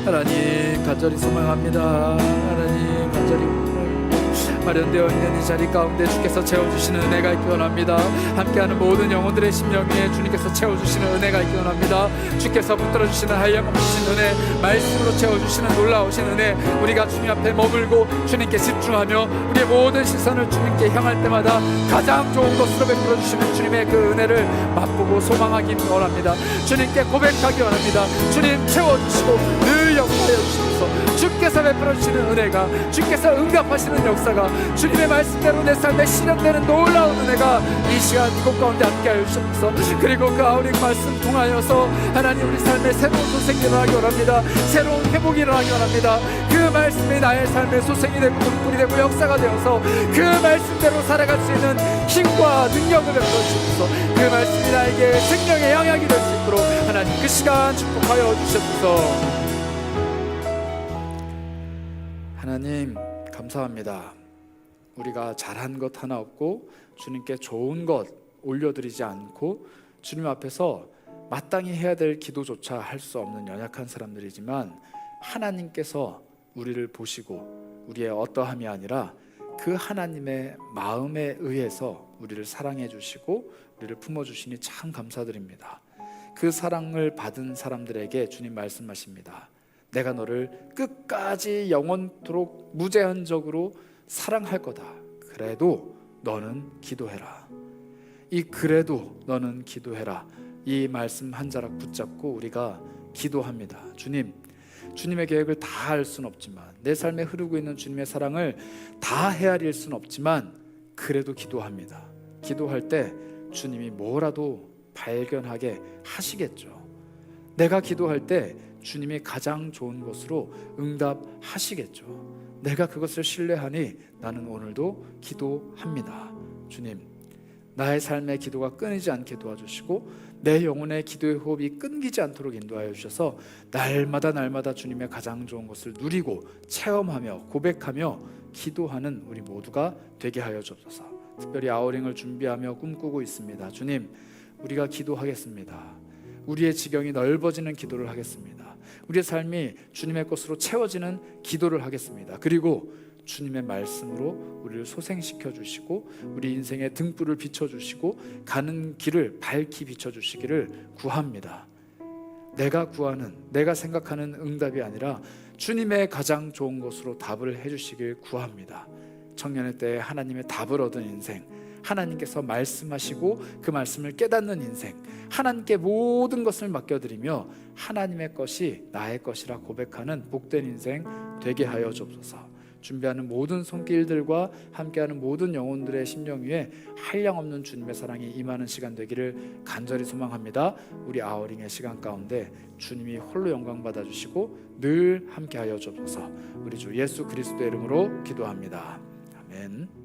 하나님, 간절히 소망합니다. 하나님, 간절히 마련되어 있는 이 자리 가운데 주께서 채워주시는 은혜가 있기 원합니다. 함께하는 모든 영혼들의 심령 위에 주님께서 채워주시는 은혜가 있기 원합니다. 주께서 붙들어주시는 한량없으신 은혜, 말씀으로 채워주시는 놀라우신 은혜, 우리가 주님 앞에 머물고 주님께 집중하며 우리의 모든 시선을 주님께 향할 때마다 가장 좋은 것으로 베풀어주시는 주님의 그 은혜를 맛보고 소망하기 원합니다. 주님께 고백하기 원합니다. 주님 채워주시고 늘 역사하여 주시옵소서. 주께서 베풀어주시는 은혜가, 주께서 응답하시는 역사가, 주님의 말씀대로 내 삶에 실현되는 놀라운 은혜가 이 시간 이곳 가운데 함께하여 주옵소서. 그리고 그 아우링 말씀 통하여서 하나님 우리 삶에 새로운 소생이 일어나기 원합니다. 새로운 회복이 일어나기 원합니다. 그 말씀이 나의 삶의 소생이 되고 등불이 되고 역사가 되어서 그 말씀대로 살아갈 수 있는 힘과 능력을 베풀어 주옵소서. 그 말씀이 나에게 생명의 양약이 될 수 있도록 하나님 그 시간 축복하여 주옵소서. 하나님 감사합니다. 우리가 잘한 것 하나 없고 주님께 좋은 것 올려드리지 않고 주님 앞에서 마땅히 해야 될 기도조차 할 수 없는 연약한 사람들이지만, 하나님께서 우리를 보시고 우리의 어떠함이 아니라 그 하나님의 마음에 의해서 우리를 사랑해 주시고 우리를 품어주시니 참 감사드립니다. 그 사랑을 받은 사람들에게 주님 말씀하십니다. 내가 너를 끝까지 영원토록 무제한적으로 사랑할 거다. 그래도 너는 기도해라. 이 그래도 너는 기도해라, 이 말씀 한 자락 붙잡고 우리가 기도합니다. 주님, 주님의 계획을 다 할 수는 없지만, 내 삶에 흐르고 있는 주님의 사랑을 다 헤아릴 수는 없지만, 그래도 기도합니다. 기도할 때 주님이 뭐라도 발견하게 하시겠죠. 내가 기도할 때 주님이 가장 좋은 것으로 응답하시겠죠. 내가 그것을 신뢰하니 나는 오늘도 기도합니다. 주님, 나의 삶의 기도가 끊이지 않게 도와주시고 내 영혼의 기도의 호흡이 끊기지 않도록 인도하여 주셔서 날마다 주님의 가장 좋은 것을 누리고 체험하며 고백하며 기도하는 우리 모두가 되게 하여 주옵소서. 특별히 아워링을 준비하며 꿈꾸고 있습니다. 주님, 우리가 기도하겠습니다. 우리의 지경이 넓어지는 기도를 하겠습니다. 우리의 삶이 주님의 것으로 채워지는 기도를 하겠습니다. 그리고 주님의 말씀으로 우리를 소생시켜 주시고 우리 인생의 등불을 비춰주시고 가는 길을 밝히 비춰주시기를 구합니다. 내가 구하는, 내가 생각하는 응답이 아니라 주님의 가장 좋은 것으로 답을 해주시길 구합니다. 청년의 때에 하나님의 답을 얻은 인생, 하나님께서 말씀하시고 그 말씀을 깨닫는 인생, 하나님께 모든 것을 맡겨드리며 하나님의 것이 나의 것이라 고백하는 복된 인생 되게 하여 주옵소서. 준비하는 모든 손길들과 함께하는 모든 영혼들의 심령 위에 한량없는 주님의 사랑이 임하는 시간 되기를 간절히 소망합니다. 우리 아워링의 시간 가운데 주님이 홀로 영광 받아주시고 늘 함께하여 주옵소서. 우리 주 예수 그리스도의 이름으로 기도합니다. 아멘.